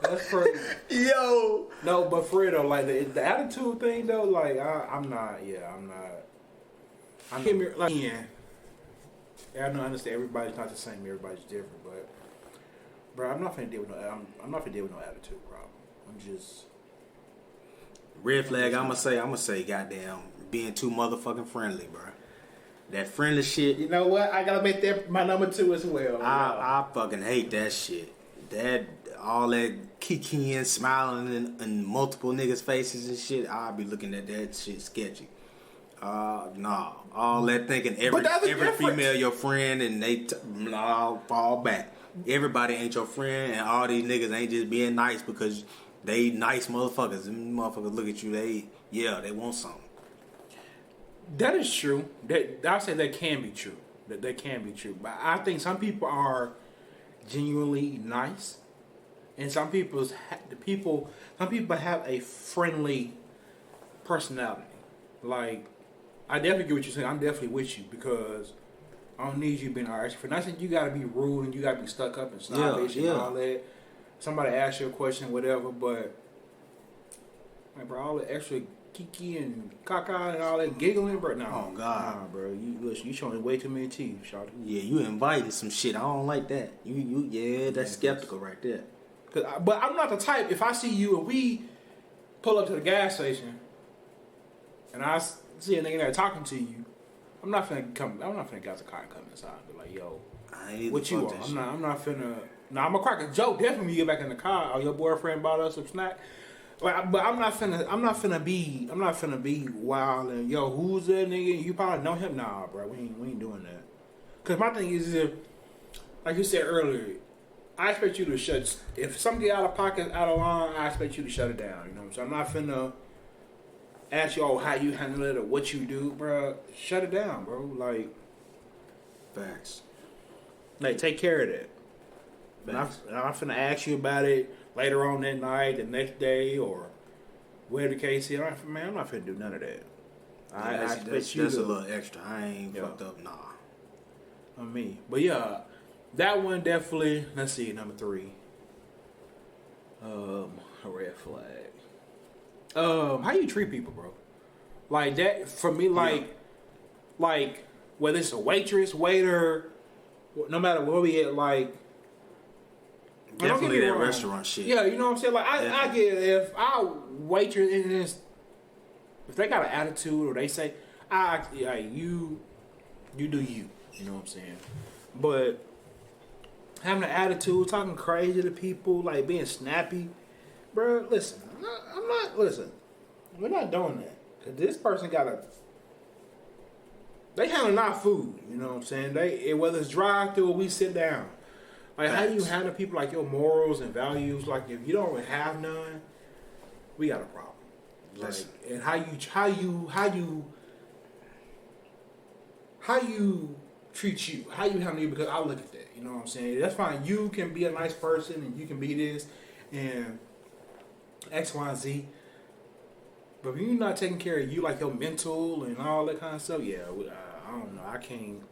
That's crazy. Yo. No, but for real though, like the attitude thing though, like I'm not. I'm like, yeah. I don't understand. Everybody's not the same. Everybody's different, but. Bro, I'm not finna deal with no attitude problem. I'm just red flag. I'ma say, goddamn, being too motherfucking friendly, bro. That friendly shit. You know what? I gotta make that my number 2 as well. I fucking hate that shit. That all that kikiing, smiling in multiple niggas' faces and shit. I'll be looking at that shit sketchy. Nah, all that thinking every female your friend and they fall back. Everybody ain't your friend, and all these niggas ain't just being nice because they nice motherfuckers. Them motherfuckers look at you, they want something. That is true. I'll say that can be true. That can be true. But I think some people are genuinely nice, and some people have a friendly personality. Like, I definitely get what you're saying. I'm definitely with you because I don't need you being our extra friend. I think you gotta be rude and you gotta be stuck up and snobbish and all that. Somebody asks you a question, whatever, but like, bro, all the extra kiki and caca and all that giggling, bro. No, oh God, nah, bro. You showing way too many teeth, shawty. Yeah, you invited some shit. I don't like that. That's skeptical right there. But I'm not the type. If I see you and we pull up to the gas station and I see a nigga there talking to you, I'm not finna get the car and come inside and be like, yo, what you want? I'm not finna. Now I'm gonna crack a joke definitely when you get back in the car. Oh, your boyfriend bought us some snack. But I'm not finna be wild and yo, who's that nigga? You probably know him. Nah, bro, we ain't doing that. Cause my thing is, if, like you said earlier, I expect you to if something get out of pocket, out of line, I expect you to shut it down. You know what I'm saying? I'm not finna ask you, how you handle it or what you do, bro. Shut it down, bro. Like, facts. Like, take care of that. But I'm finna ask you about it later on that night, the next day, or whatever the case is. Man, I'm not finna do none of that. I expect you that's a little extra. I ain't fucked up, nah. On me. But yeah, That one definitely. Let's see, number 3. A red flag. How you treat people, bro? Like that for me, like whether it's a waitress, waiter, no matter where we at, like Definitely that restaurant shit. Yeah, you know what I'm saying. Like I get it. If I waitress and if they got an attitude or they say, you do you. You know what I'm saying. But having an attitude, talking crazy to people, like being snappy, bro. Listen, I'm not. Listen, we're not doing that. Cause this person they handling our food. You know what I'm saying. Whether it's drive-through or we sit down. Like how you handle people, like your morals and values. Like if you don't have none, we got a problem. Like, and how you treat you, how you handle you, because I look at that. You know what I'm saying? That's fine. You can be a nice person and you can be this and X, Y, and Z. But if you're not taking care of you, like your mental and all that kind of stuff, yeah, I don't know. I can't.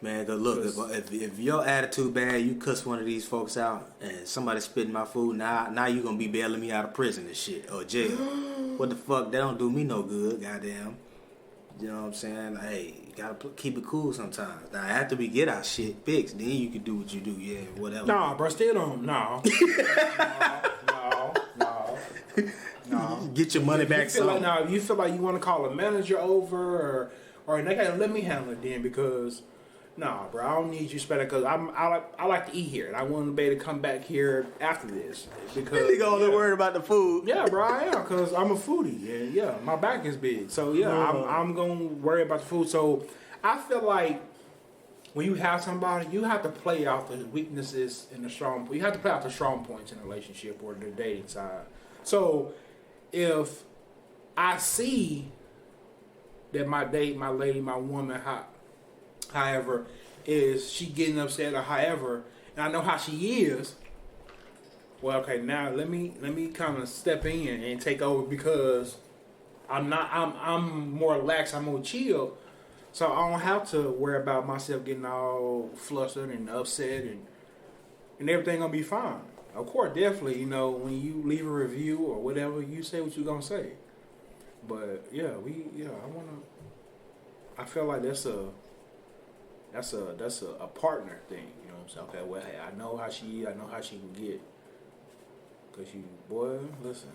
Man, cause look, if your attitude bad, you cuss one of these folks out, and somebody spitting my food, now you gonna be bailing me out of prison and shit or jail. What the fuck? That don't do me no good, goddamn. You know what I'm saying? Like, hey, you gotta keep it cool sometimes. Now after we get our shit fixed, then you can do what you do, yeah, whatever. Nah, bro, still don't. No. Get your money back. If you feel like you want to call a manager over, or they gotta let me handle it then, because nah, bro, I don't need you spending, because I like to eat here and I want to be able to come back here after this, because you only worried about the food. Yeah, bro, I am, because I'm a foodie and yeah, my back is big, so yeah, I'm gonna worry about the food. So I feel like when you have somebody, you have to play out the weaknesses and the strong. You have to play out the strong points in a relationship or the dating side. So if I see that my date, my lady, my woman, however, is she getting upset or however, and I know how she is, well, okay, now let me kind of step in and take over, because I'm more lax, I'm more chill, so I don't have to worry about myself getting all flustered and upset, and everything gonna be fine. Of course, definitely, when you leave a review or whatever, you say what you gonna say. But yeah, I feel like that's a partner thing. You know what I'm saying? Okay, well, hey, I know how she is. I know how she can get. Cause listen.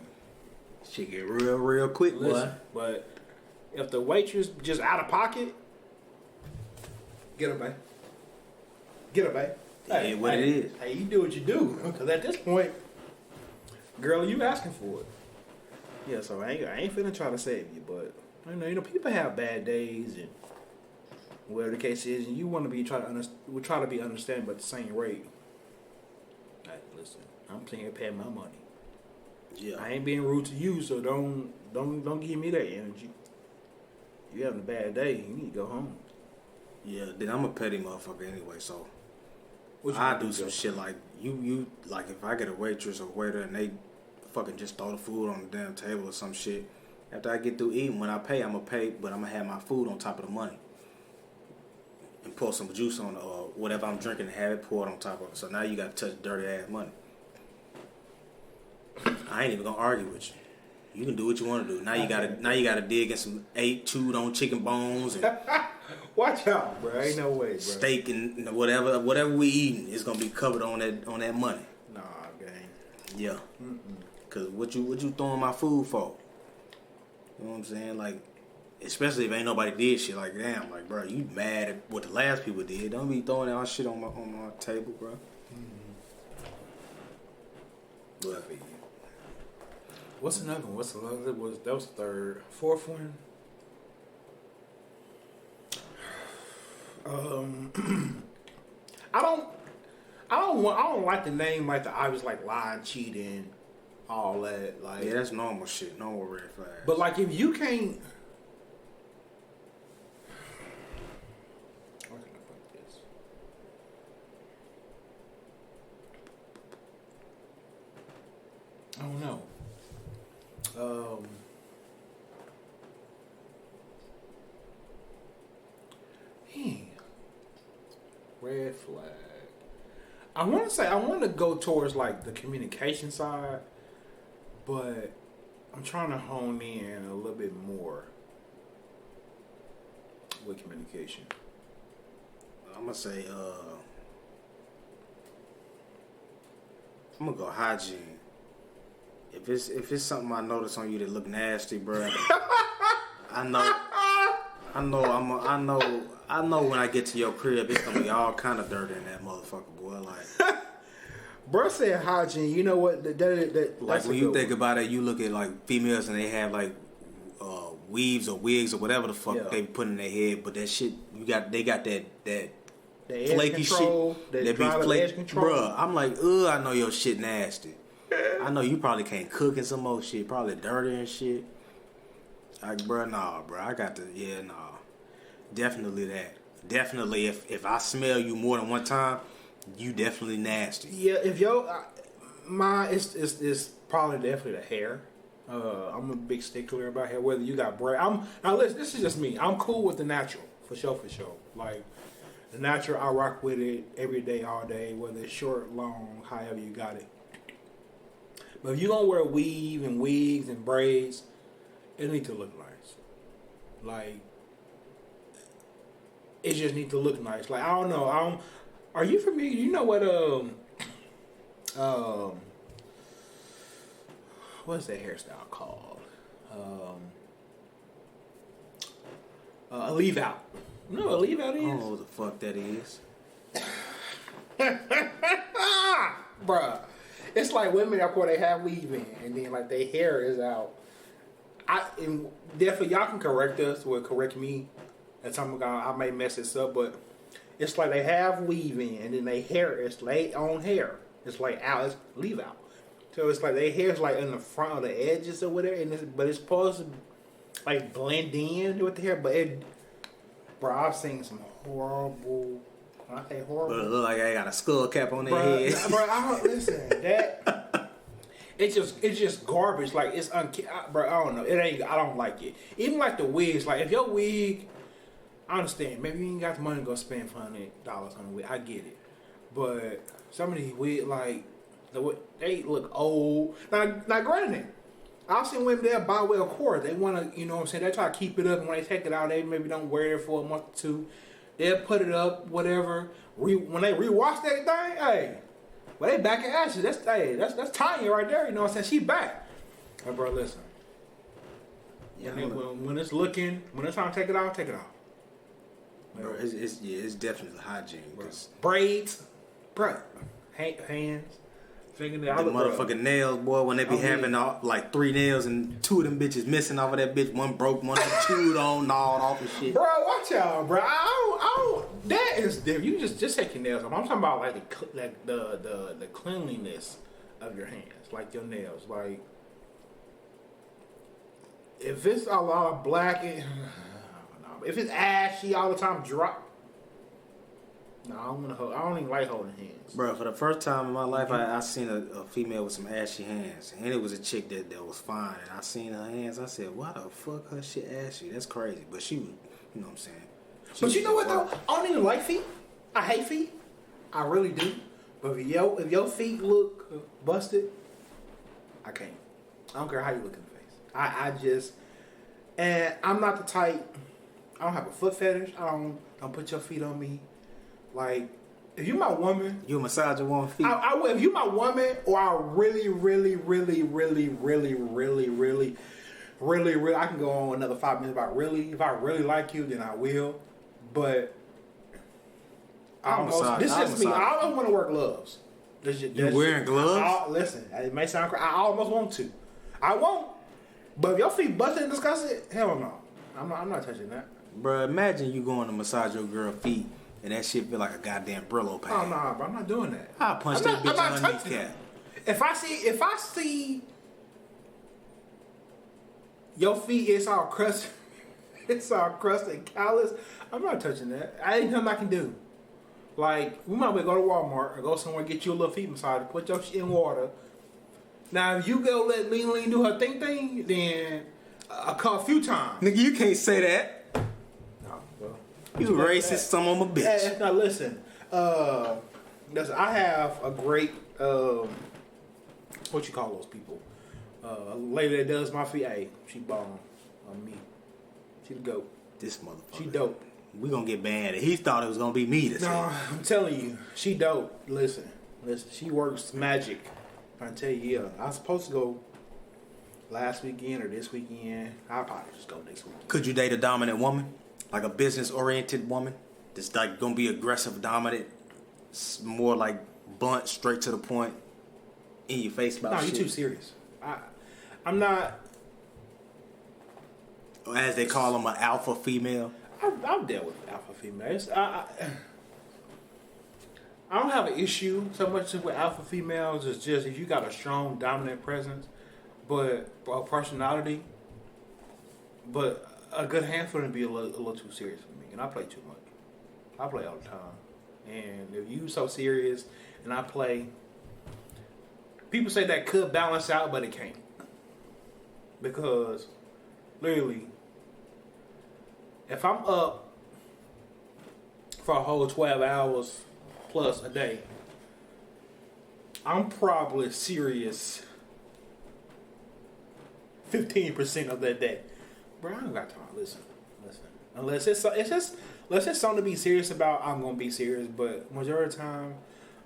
She get real quick, boy. But if the waitress just out of pocket, get her back. Hey, what it is. Hey, you do what you do. Because at this point, girl, you asking for it. Yeah, so I ain't finna try to save you, but people have bad days and whatever the case is, and you want to be try to be understanding, but at the same rate. Hey, listen, I'm sitting here paying my money. Yeah, I ain't being rude to you, so don't give me that energy. You having a bad day, you need to go home. Yeah, then I'm a petty motherfucker anyway, so I do some shit like you like if I get a waitress or waiter and they fucking just throw the food on the damn table or some shit. After I get through eating, when I pay, I'm gonna pay, but I'm gonna have my food on top of the money and pour some juice on it or whatever I'm drinking and have it poured on top of it. So now you gotta touch dirty ass money. I ain't even gonna argue with you. You can do what you want to do. Now you gotta dig in some chewed on chicken bones and watch out, bro. Ain't no way, bro. Steak and whatever we eating is gonna be covered on that money. Nah, gang. Yeah. Cause what you throwing my food for? You know what I'm saying? Like, especially if ain't nobody did shit. Like, damn, like, bro, you mad at what the last people did? Don't be throwing our shit on my table, bro. But what's another one? That was the third, fourth one. I don't like the name, like the obvious, like lying, cheating, all that. Like, yeah, that's normal shit, normal red flags. But like, if you can't, where can I put this? I don't know. Red red flag. I want to go towards like the communication side, but I'm trying to hone in a little bit more with communication. I'm gonna say, I'm gonna go hygiene. If it's something I notice on you that look nasty, bro, I know when I get to your crib, it's gonna be all kind of dirt in that motherfucker, boy. Like, bro said hygiene. You know what? Like when you think about it, you look at like females and they have like weaves or wigs or whatever the fuck they put in their head, but that shit they got that flaky control, shit that dry edge control. Bruh, I'm like, I know your shit nasty. I know you probably can't cook and some more shit, probably dirty and shit. Like, bruh, nah, bruh, I got to, nah. Definitely that. Definitely, if I smell you more than one time, you definitely nasty. Yeah, if it's probably definitely the hair. I'm a big stickler about hair. Whether you got braid, now listen. This is just me. I'm cool with the natural for sure. Like the natural, I rock with it every day, all day. Whether it's short, long, however you got it. But if you gonna wear weave and wigs and braids, it need to look nice. Like it just need to look nice. Like I don't know. Are you familiar? You know what? What's that hairstyle called? A leave out. You know what a leave out is? I don't know what the fuck that is. Bruh. It's like women up where they have weave in and then like their hair is out. And therefore y'all can correct us or correct me at some point. I may mess this up, but it's like they have weave in and then their hair is their own hair. It's like out, it's leave out. So it's like their hair's like in the front of the edges or whatever, but it's supposed to like blend in with the hair. But bro, I've seen some horrible. When I say horrible, but it look like I got a skull cap on their head. Bro, listen, that it's just garbage. Like it's bro. I don't know. It ain't. I don't like it. Even like the wigs. Like if your wig, I understand. Maybe you ain't got the money to go spend $100 on a wig. I get it. But some of these wigs, like they look old. Now granted, I've seen women there buy well cord. They want to, you know what I'm saying. They try to keep it up, and when they take it out, they maybe don't wear it for a month or two. They'll put it up, whatever. When they rewash that thing, hey, well, they back in ashes. That's Tanya right there. You know what I'm saying? She back. Hey, bro, listen. Yeah, when it's time to take it off, take it off. Bro, it's definitely hygiene. Braids, bro, hands, fingernails. The motherfucking nails, boy, when they be having like 3 nails and 2 of them bitches missing off of that bitch. One broke, one chewed on, gnawed off and shit. Bro, watch out, bro. I don't. That is different. You just take your nails off. I'm talking about like the cleanliness of your hands, like your nails. Like if it's a lot of black, if it's ashy all the time, drop. No, I don't even like holding hands. Bro, for the first time in my life, I seen a female with some ashy hands. And it was a chick that was fine. And I seen her hands. I said, why the fuck her shit ashy? That's crazy. But she was, you know what I'm saying? But you know what, though? I don't even like feet. I hate feet. I really do. But if your feet look busted, I can't. I don't care how you look in the face. I just... And I'm not the type... I don't have a foot fetish. Don't put your feet on me. Like, if you my woman... You massage your woman's feet? I will. If you my woman, or I really, I can go on another 5 minutes about really. If I really like you, then I will. But... This is just me. I almost want to wear gloves. You wearing gloves? Listen, it may sound crazy. I almost want to. I won't. But if your feet busted and disgusted, hell no. I'm not touching that. Bro, imagine you going to massage your girl feet and that shit feel like a goddamn Brillo pad. Oh, nah, bro. I'm not doing that. I'll punch that bitch on her kneecap. If I see your feet, it's all crusted. It's all crusted and callous. I'm not touching that. Ain't nothing I can do. Like, we might well go to Walmart or go somewhere and get you a little feet massage, put your shit in water. Now, if you go let Lean do her thing, then I call a few times. Nigga, you can't say that. No, bro. You racist, some of a bitch. Hey, now listen, Listen, I have a great what you call those people? A lady that does my feet. Hey, she bomb on me. She the GOAT. This motherfucker. She dope. We gonna get banned. He thought it was gonna be me to say. No, I'm telling you, she dope. Listen, she works magic. I tell you, yeah. I was supposed to go last weekend or this weekend. I'll probably just go next weekend. Could you date a dominant woman? Like a business-oriented woman? That's like gonna be aggressive, dominant, more like blunt, straight to the point, in your face about shit? No, you're too serious. I'm not. As they call them, an alpha female. I've dealt with alpha females. I don't have an issue so much with alpha females. It's just if you got a strong dominant presence, but a personality, but a good handful would be a little too serious for me. And I play too much. I play all the time. And if you so serious and I play, people say that could balance out, but it can't. Because literally, if I'm up for a whole 12 hours plus a day, I'm probably serious 15% of that day. Bro, I don't got time. Listen. Unless it's something to be serious about, I'm gonna be serious. But majority of the time,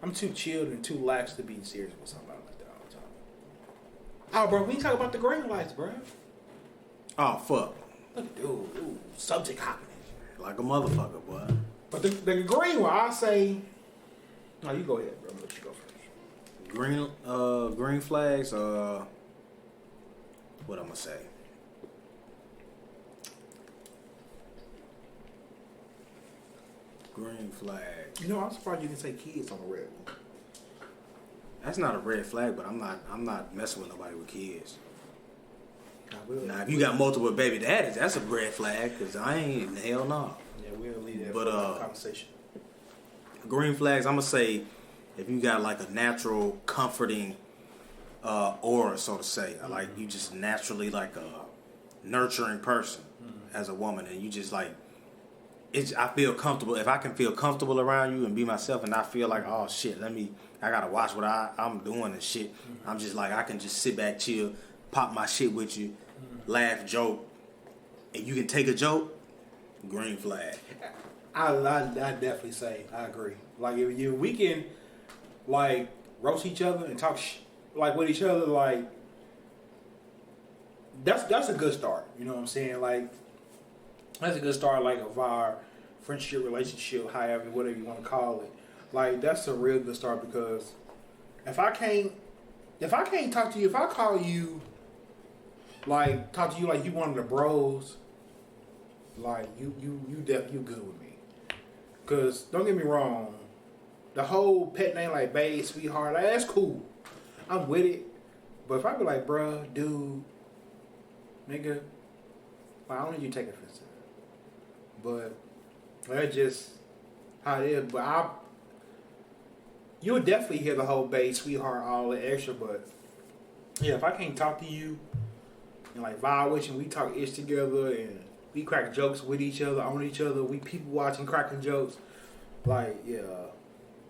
I'm too chilled and too lax to be serious with somebody like that all the time. Oh, bro, we ain't talking about the green lights, bro. Oh fuck! Look at dude, subject hopping. Like a motherfucker, boy. But the green one, I say, no, you go ahead, bro. Let you go first. Green flags. What I'm gonna say? Green flag. You know, I'm surprised you didn't say kids on the red one. That's not a red flag, but I'm not messing with nobody with kids. Now, if you got multiple baby daddies, that's a red flag, because I ain't, hell no. Yeah, we'll leave that for the conversation. Green flags, I'm going to say, if you got like a natural, comforting aura, so to say, like you just naturally like a nurturing person as a woman, and you just like, I feel comfortable. If I can feel comfortable around you and be myself and I feel like, oh shit, I got to watch what I'm doing and shit. I'm just like, I can just sit back, chill, pop my shit with you, laugh, joke, and you can take a joke, green flag. I definitely say I agree. Like if we can like roast each other and talk like with each other, like that's a good start. You know what I'm saying? Like that's a good start. Like of our friendship, relationship, however, whatever you want to call it. Like that's a real good start because if I can't talk to you, if I call you. Like talk to you like you one of the bros, like you good with me. Cause don't get me wrong, the whole pet name like babe, sweetheart, like, that's cool. I'm with it. But if I be like, bruh, dude, nigga, like, I don't need you to take offense to that. But that's just how it is. But you'll definitely hear the whole babe, sweetheart, all the extra. But yeah, if I can't talk to you. And like vibe with you, we talk ish together and we crack jokes with each other, on each other. We people watching, cracking jokes. Like, yeah,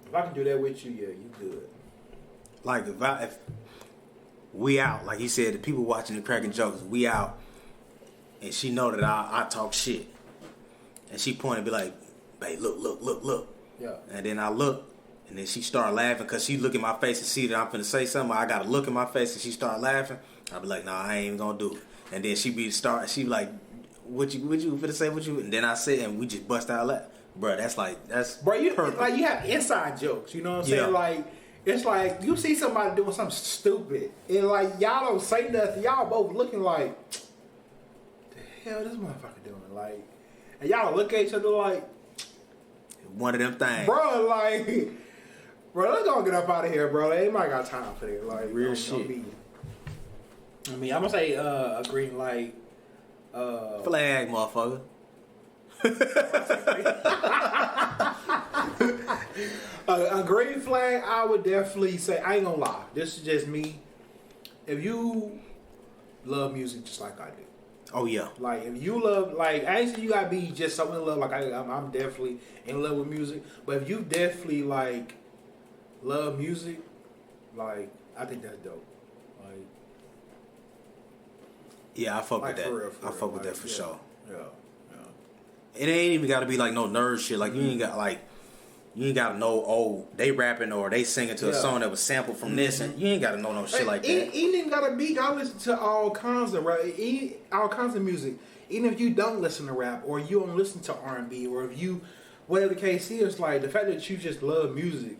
if I can do that with you, yeah, you good. Like if we out, like he said, the people watching and cracking jokes, we out, and she know that I talk shit, and she point and be like, babe, look. Yeah. And then I look, and then she start laughing because she look in my face and see that I'm finna say something. I gotta look in my face and she start laughing. I be like, nah, I ain't even gonna do it. And then she be like, what you finna say, what you? And then I say, and we just bust out laughing. Bro, that's bro, you perfect. like you have inside jokes, you know what I'm saying? Like it's like you see somebody doing something stupid, and like y'all don't say nothing. Y'all both looking like, the hell this motherfucker doing? Like, and y'all look at each other like, one of them things, bro. Like, bro, let's go get up out of here, bro. Ain't got time for that. Like, real shit. I'm gonna say a green light. Flag, motherfucker. A green flag, I would definitely say, I ain't gonna lie. This is just me. If you love music just like I do, Oh yeah. Like if you love, like I ain't saying you gotta be just so in love. Like I'm definitely in love with music, but if you definitely like love music, like I think that's dope. Like Yeah, I fuck like with that. for real, I fuck with like, that for yeah, sure. Yeah. It ain't even got to be like no nerd shit. Like you ain't got like. You ain't gotta know, oh, they rapping or they singing to a song that was sampled from this, and you ain't gotta know no shit like that. It ain't gotta be. I listen to all kinds of rap, all kinds of music. Even if you don't listen to rap or you don't listen to R&B or if you, whatever the case is, like the fact that you just love music,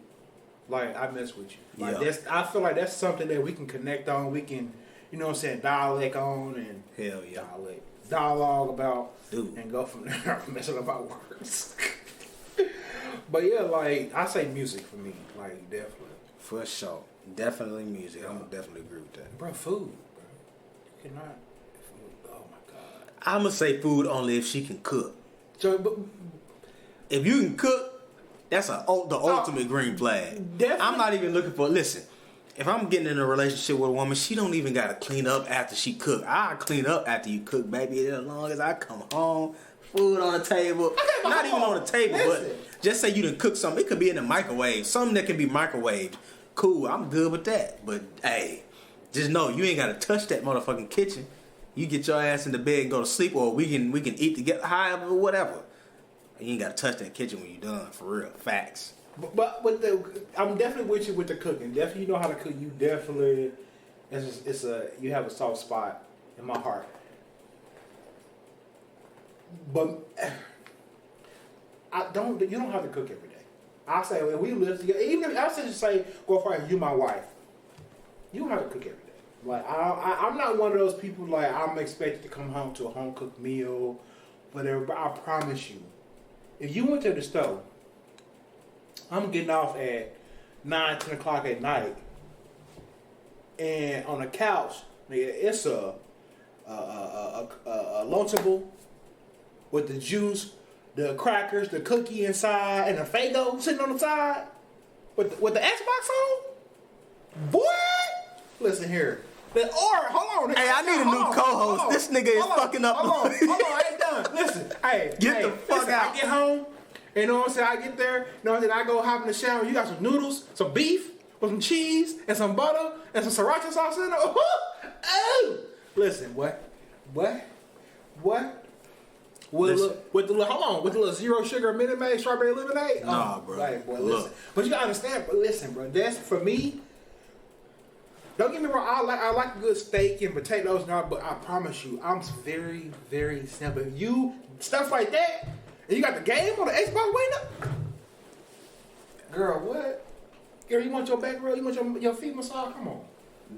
like I mess with you. Like I feel like that's something that we can connect on. We can, you know what I'm saying, dialect on and hell yeah, dialogue about, dude, and go from there. Messing about words. But yeah, like I say music for me, like definitely. For sure. Definitely music. I'm gonna definitely agree with that. Bro, food, bro. You cannot food. Oh my god. I'ma say food only if she can cook. So but, if you can cook, that's the ultimate green flag. Definitely. I'm not even looking for listen, if I'm getting in a relationship with a woman, she don't even gotta clean up after she cook. I'll clean up after you cook, baby, as long as I come home. Food on the table. Not even on the table, but just say you done cook something. It could be in the microwave. Something that can be microwaved. Cool, I'm good with that. But hey, just know you ain't gotta touch that motherfucking kitchen. You get your ass in the bed and go to sleep, or we can eat together, however, whatever. You ain't gotta touch that kitchen when you done, for real. Facts. But I'm definitely with you with the cooking. Definitely, you know how to cook. You definitely, you have a soft spot in my heart. But you don't have to cook every day. I say when we live together, even if I say go for it, you my wife, you don't have to cook every day. Like I'm not one of those people like I'm expected to come home to a home cooked meal, whatever. But I promise you, if you went to the stove, I'm getting off at 9, 10 o'clock at night, and on the couch, nigga, it's a Lunchable with the juice, the crackers, the cookie inside, and the Faygo sitting on the side with the Xbox on. Boy, listen here. Hold on. Hey, I need a new co-host. This nigga is fucking up. Hold on, I ain't done. Listen, get the fuck out. I get home, you know what I'm saying? I get there, you know what I'm saying? I go hop in the shower. You got some noodles, some beef, with some cheese, and some butter, and some sriracha sauce in it. Oh! Listen, what? With the little zero sugar Minute Maid strawberry lemonade? Nah, bro. Like, boy, listen. But you gotta understand, but listen, bro, that's for me. Don't get me wrong, I like a good steak and potatoes and all, but I promise you, I'm very, very simple. If you stuff like that, and you got the game on the Xbox waiting up, girl, what? Girl, you want your back rub? You want your feet massage? Come on.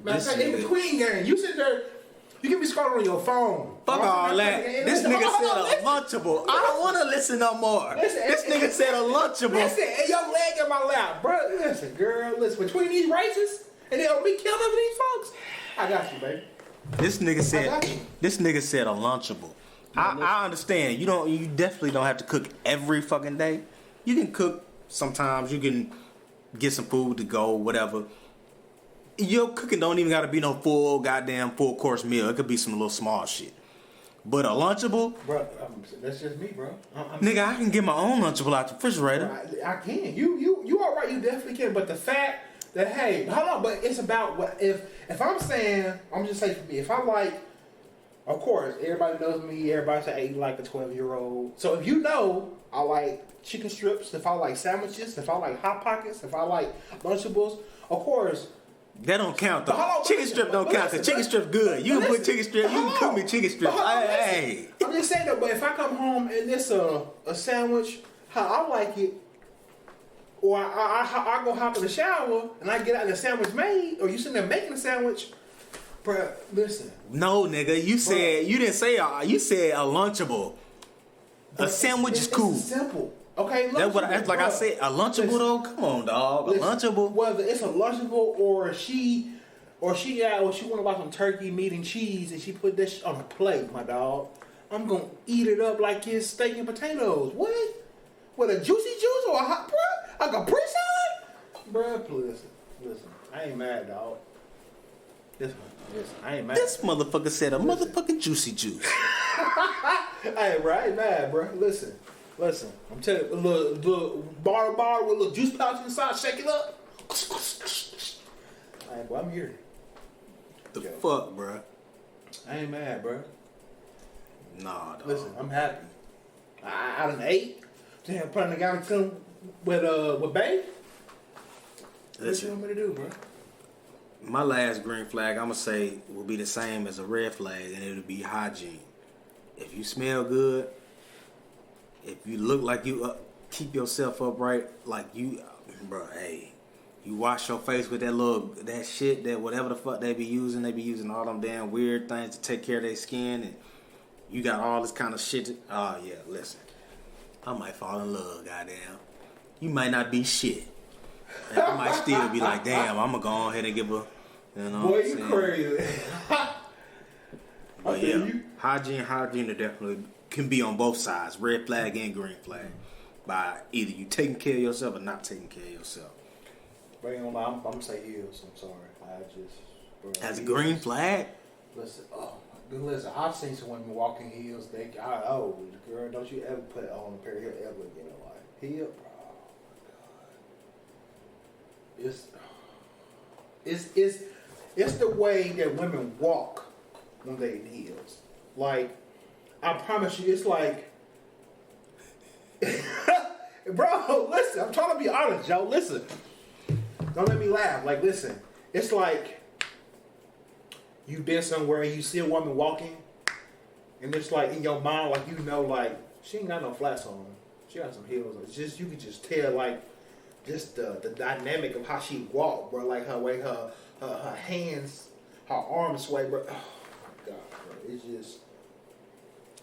Man, in between game, you sit there. You can be scrolling on your phone. Fuck all that. This nigga said a Lunchable. I don't want to listen no more. This nigga said a Lunchable. Listen, and your leg in my lap. Bro, listen, girl, listen. Between these races, and they'll be killing these folks. I got you, baby. This nigga said a Lunchable. I understand. You definitely don't have to cook every fucking day. You can cook sometimes. You can get some food to go, whatever. Your cooking don't even gotta be no full course meal. It could be some little small shit. But a Lunchable, bro, that's just me, bro. Nigga, I can get my own Lunchable out the refrigerator. Bro, I can. You all right? You definitely can. But the fact that hold on, but it's about what if I'm saying I'm just saying for me. If I like, of course, everybody knows me. Everybody say, "Hey, you like a 12-year-old." So if you know, I like chicken strips. If I like sandwiches. If I like Hot Pockets. If I like Lunchables, of course. That don't count though. Chicken strip don't count. Cause chicken strip's good. You can put chicken strip. You can cook me chicken strip. Hey. I'm just saying that. But if I come home and it's a sandwich, how I like it, or I go hop in the shower and I get out and the sandwich made, or you sitting there making a sandwich, bro. Listen. No, nigga. You said you didn't say. You said a Lunchable. A sandwich is cool. It's simple. Okay, that's what I said. A Lunchable though, come on, dog. A Lunchable. Whether it's a Lunchable or she want to buy some turkey, meat, and cheese, and she put that shit on a plate, my dog. I'm gonna eat it up like it's steak and potatoes. What? With a juicy juice or a hot like a pre-side? Bruh, listen. I ain't mad, dog. Listen, I ain't mad. This motherfucker said a motherfucking juicy juice. Hey, bro, I ain't mad, bro. Listen. I'm telling you, a little bar with a little juice pouch inside, shake it up. Hey, boy, I'm here. The fuck, bro? I ain't mad, bro. Nah, dog. Listen, I'm happy. I done ate. Damn, putting the guy with Bay. What you want me to do, bro? My last green flag, I'ma say, will be the same as a red flag, and it'll be hygiene. If you smell good, if you look like you keep yourself upright, like you, bro, hey, you wash your face with that shit, that whatever the fuck they be using all them damn weird things to take care of their skin, and you got all this kind of shit. Oh yeah, listen, I might fall in love, goddamn. You might not be shit. And I might still be like, damn, I'm gonna go ahead and give a, you know. Boy, you crazy. But yeah, hygiene definitely can be on both sides, red flag and green flag. By either you taking care of yourself or not taking care of yourself. But ain't gonna lie, I'm gonna say heels. I'm sorry. Bro, as a green flag? Listen, I've seen some women walking heels. Girl, don't you ever put on a pair of heels ever again in life. Heel, bro. It's the way that women walk when they in heels. Like, I promise you, it's like, bro, listen, I'm trying to be honest, Joe. Listen, don't let me laugh. Like, listen, it's like you've been somewhere and you see a woman walking, and it's like in your mind, like, you know, like, she ain't got no flats on. She got some heels on. It's just, you can just tell, like, just the dynamic of how she walked, bro. Like her way, her hands, her arms sway, bro. Oh my god, bro. It's just.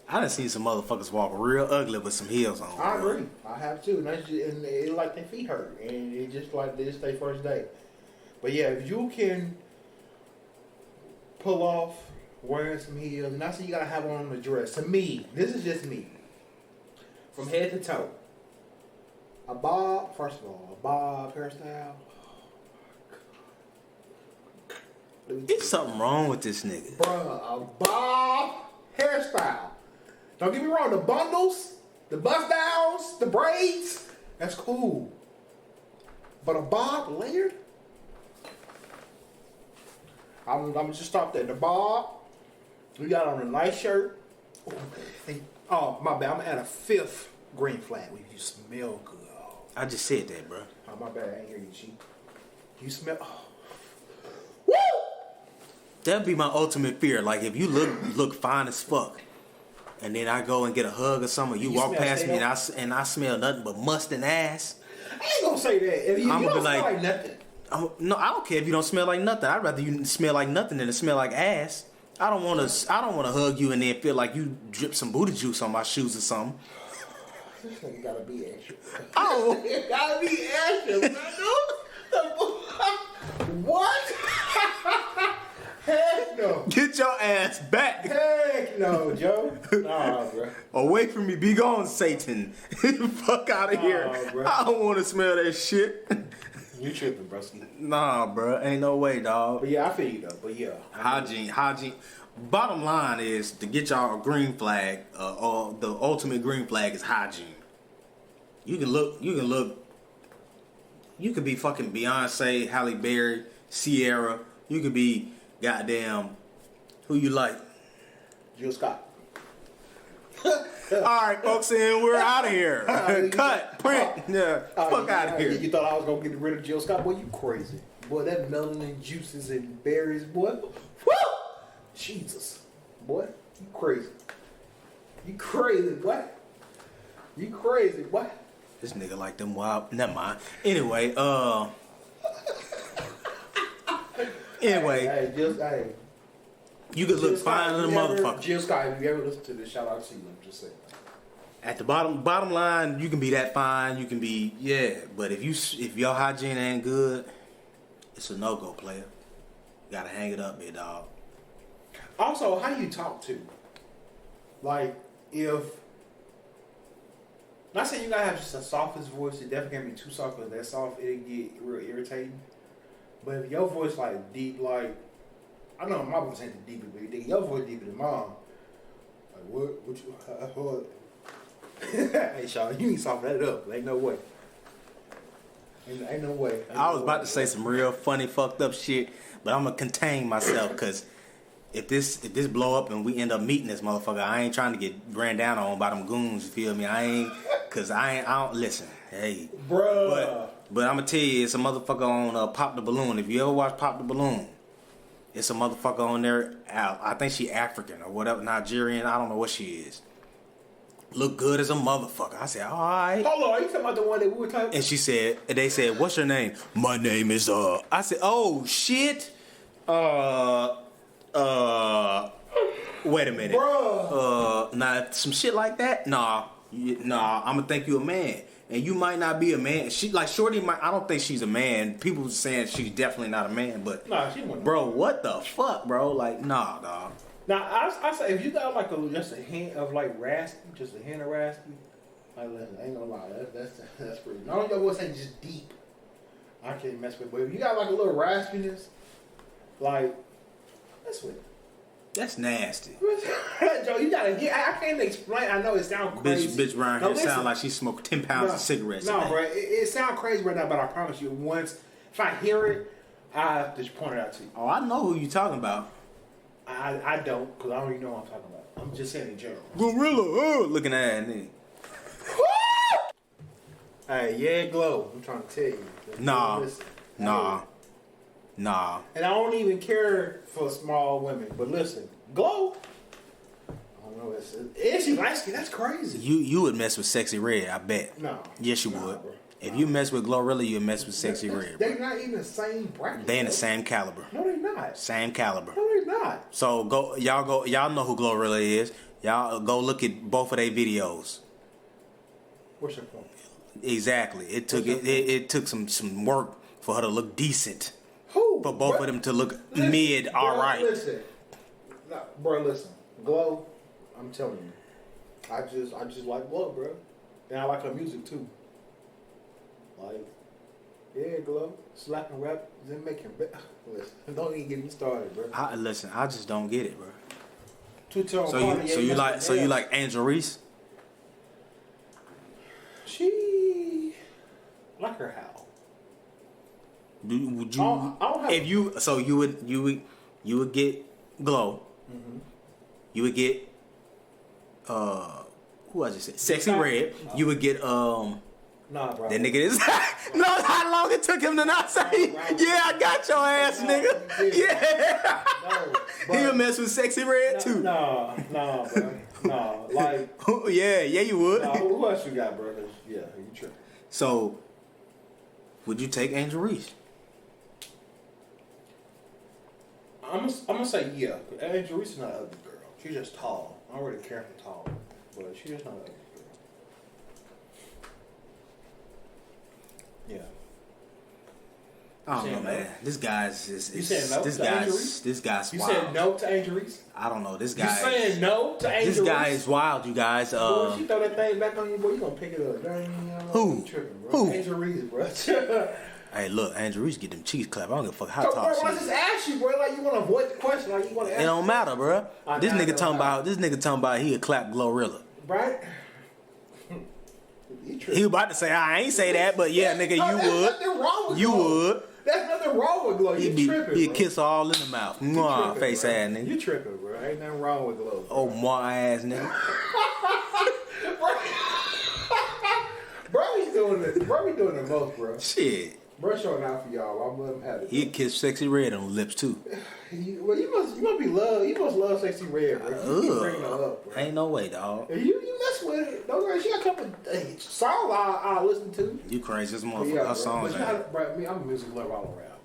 I done seen some motherfuckers walk real ugly with some heels on. I agree. I have too. And it's like their feet hurt, and it just like this their first day. But yeah, if you can pull off wearing some heels, and I say you gotta have on the dress. To me, this is just me, from head to toe. A bob, first of all, a bob hairstyle. There's something wrong with this nigga. Bruh, a bob hairstyle. Don't get me wrong, the bundles, the bust downs, the braids, that's cool. But a bob layered? I'm gonna just stop there. The bob, we got on a nice shirt. Oh, my bad, I'm gonna add a fifth green flag. You smell good. I just said that, bro. Oh, my bad. I ain't hear you, G. You smell. Oh. Woo! That'd be my ultimate fear. Like, if you look fine as fuck, and then I go and get a hug or something, you walk past me and I smell nothing but must and ass. I ain't gonna say that. If you don't smell like nothing. No, I don't care if you don't smell like nothing. I'd rather you smell like nothing than to smell like ass. I don't want to hug you and then feel like you drip some booty juice on my shoes or something. This nigga gotta be extra. Oh, it gotta be extra, what? Heck no. Get your ass back. Heck no, Joe. Nah, bro. Away from me. Be gone, Satan. Fuck out of here. Bro. I don't want to smell that shit. You tripping, bro. Nah, bro. Ain't no way, dog. But yeah, I feel you, though. But yeah. Hygiene. Bottom line is, to get y'all a green flag, or the ultimate green flag is hygiene. You can look. You could be fucking Beyonce, Halle Berry, Sierra. You could be goddamn who you like. Jill Scott. All right, folks, and we're out of here. Cut, print, fuck out of here. You thought I was gonna get rid of Jill Scott? Boy, you crazy. Boy, that melanin juices and berries, boy. Woo! Jesus, boy, you crazy. You crazy, boy. You crazy, boy. This nigga like them wild. Never mind. Anyway, Hey, you could look fine in a motherfucker. Jill Scott, if you ever listen to this, shout out to you. I'm just saying. At the bottom line, you can be that fine. You can be but if your hygiene ain't good, it's a no go, player. You gotta hang it up, big dog. Also, how you talk to? Like, if not saying you gotta have just a softest voice, it definitely can't be too soft, because that soft it'll get real irritating. But if your voice like deep, like I know my voice ain't the deeper, but nigga, your voice deeper than mine. Like what you? What? Hey, Sean, you need to soften that up. Ain't no way. Ain't no way. I was about to say some real funny, fucked up shit, but I'm gonna contain myself because if this blow up and we end up meeting this motherfucker, I ain't trying to get ran down on by them goons. You feel me? I don't listen. Hey, Bruh. But I'm gonna tell you, it's a motherfucker on Pop the Balloon. If you ever watch Pop the Balloon, it's a motherfucker on there. I think she African or whatever, Nigerian. I don't know what she is. Look good as a motherfucker. I said, all right. Hold on, are you talking about the one that we were talking? And they said, what's your name? My name is I said, oh shit. Wait a minute. Bruh. Nah, some shit like that? Nah, I'm gonna think you a man. And you might not be a man. She like Shorty might. I don't think she's a man. People saying she's definitely not a man. But Nah, she wasn't. bro, what the fuck, bro? Like, nah, dog. Now I say if you got like just a hint of like raspy, just a hint of raspy, like listen, I ain't gonna lie, that's pretty. Not only your voice ain't just deep, I can't mess with. But if you got like a little raspiness, like that's what. That's nasty. Joe, you gotta get. I can't explain. I know it sounds crazy. Bitch around here sound like she smoked 10 pounds of cigarettes. No, bro, it sounds crazy right now, but I promise you, once if I hear it, I just point it out to you. Oh, I know who you talking about. I don't, because I don't even know what I'm talking about. I'm just saying in general. Gorilla, looking at that nigga. Hey, yeah, Glow. I'm trying to tell you. Nah. And I don't even care for small women, but listen, Glow. I don't know. And she light skin. That's crazy. You would mess with Sexy Red, I bet. No. Yes, you would. Bro. If you mess with Glorilla, you would mess with Sexy Red. They're not even the same bracket. They in the same caliber. No, they're not. Same caliber. No, they're not. So y'all know who Glorilla is. Y'all go look at both of their videos. What's your point? Exactly. It took some work for her to look decent. Who? For both of them to look mid, all right. Listen, listen. Glow. I'm telling you, I just like Glow, bro, and I like her music too. Like, yeah, Glow, slapping rap, then making. Listen, don't even get me started, bro. I just don't get it, bro. So you like Angel Reese? She like her how? Would you? You would get Glow. Mm-hmm. You would get who I just said Sexy Red. You would get Nah, bro. that nigga is no. How long it took him to not say? Yeah, I got your ass, nigga. Yeah. No, he would mess with Sexy Red too. Nah, bro. Nah, like. yeah, you would. Nah, who else you got, bro? Yeah, you tripping. So, would you take Angel Reese? I'm gonna say yeah. Angel Reese is not an ugly girl. She's just tall. I don't really care for tall, but she's just not an ugly girl. Yeah. I don't know, man. This guy's You said no to Angel Reese? This guy's You wild. said no to Angel Reese? I don't know. This guy. You saying no to Angel Reese? This guy is wild, you guys. Boy, she throw that thing back on you, boy. You gonna pick it up? Who? You tripping, bro. Who? Angel Reese, bro. Hey, look, Angel Reese get them cheeks clapped. I don't give a fuck how So, tall bro, she I is. just asked you, bro. Like you want to avoid the question, like you want to. It don't matter, bro. This nah, nigga talking about he'll clap Glorilla. Right? He was about to say I ain't say that, but yeah, nigga, you would. Nothing wrong with You Glow. would. There's nothing wrong with Glow. You tripping, He'd bro. kiss her all in the mouth. Mwah, face bro. ass nigga. You tripping, bro. Ain't nothing wrong with Glow. Bro. Oh, my ass nigga. Bro, we doing the most, bro. Shit. Bro, showing out for y'all. I'm letting him have it. He'd kiss Sexy Red on the lips too. Well, you must love Sexy Red, bro. You keep bringing her up, bro. Ain't no way, dog. You mess with it. Don't worry, she got a couple songs I listen to. You crazy as a motherfucker. Yeah, Her songs but ain't. bro, I'm a music lover all around,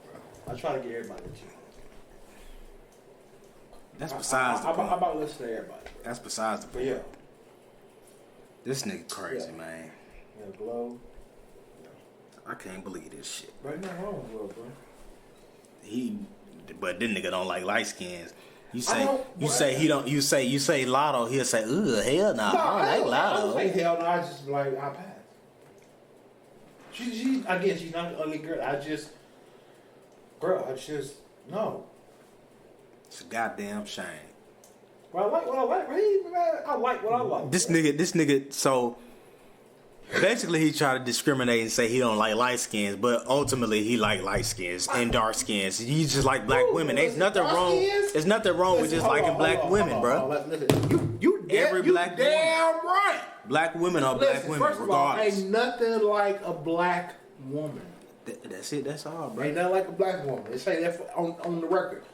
bro. I try to get everybody to you. That's besides the point. I'm about to listen to everybody. Bro. That's besides the But point. yeah. This nigga crazy, Yeah. man. Yeah, Glow. I can't believe this shit. Bro, nothing wrong with Glow, bro. But this nigga don't like light skins. You I say Lotto, he'll say, ugh, hell nah, I don't like I Lotto. don't say hell no, I just like, I pass. She's not an ugly girl. No. It's a goddamn shame. Well, I like what I like. I like what I like. This nigga. So basically, he tried to discriminate and say he don't like light skins, but ultimately he like light skins and dark skins. He just like black women. There's nothing wrong. There's nothing wrong with just liking black women, bro. Listen, you black damn right. Black women are black women, first of all, regardless. ain't nothing like a black woman. That's it. That's all, bro. Ain't nothing like a black woman. They say that on the record.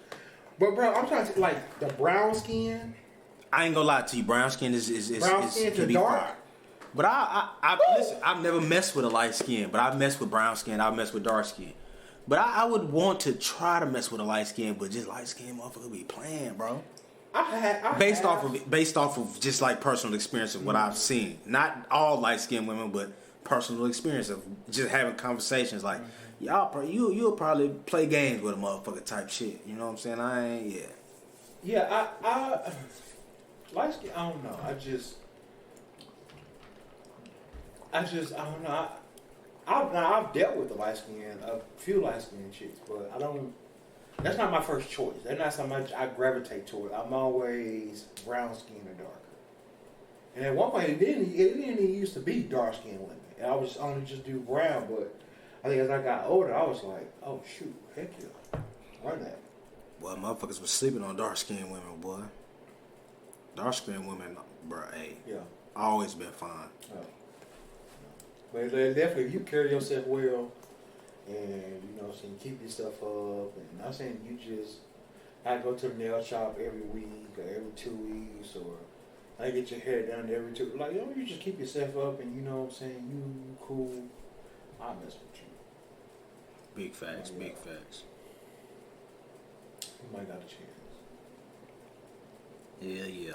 But bro, I'm trying to like the brown skin. I ain't gonna lie to you. Brown skin is Brown skin can to be dark. fire. But I listen. I've never messed with a light skin, but I've messed with brown skin. I've messed with dark skin. But I would want to try to mess with a light skin, but just light skin motherfucker be playing, bro. Based off of just like personal experience of what I've seen. Not all light skinned women, but personal experience of just having conversations like you'll probably play games with a motherfucker type shit. You know what I'm saying? I light skin. I don't know. I don't know. I've dealt with the light skin, a few light skin chicks, but I don't. That's not my first choice. That's not so much I gravitate toward. I'm always brown skin or darker. And at one point, it didn't even used to be dark skinned women. And I was only just do brown, but I think as I got older, I was like, oh shoot, heck yeah, run that. Well, motherfuckers was sleeping on dark skinned women, boy. Dark skinned women, bro. Hey, Yeah, always been fine. oh. But definitely, if you carry yourself well, and so you keep your stuff up, and I'm saying you just I go to the nail shop every week or every 2 weeks, or I get your hair done every 2. Like you just keep yourself up, and you know what I'm saying, you cool. I mess with you. Big facts, big facts. You might got a chance. Yeah.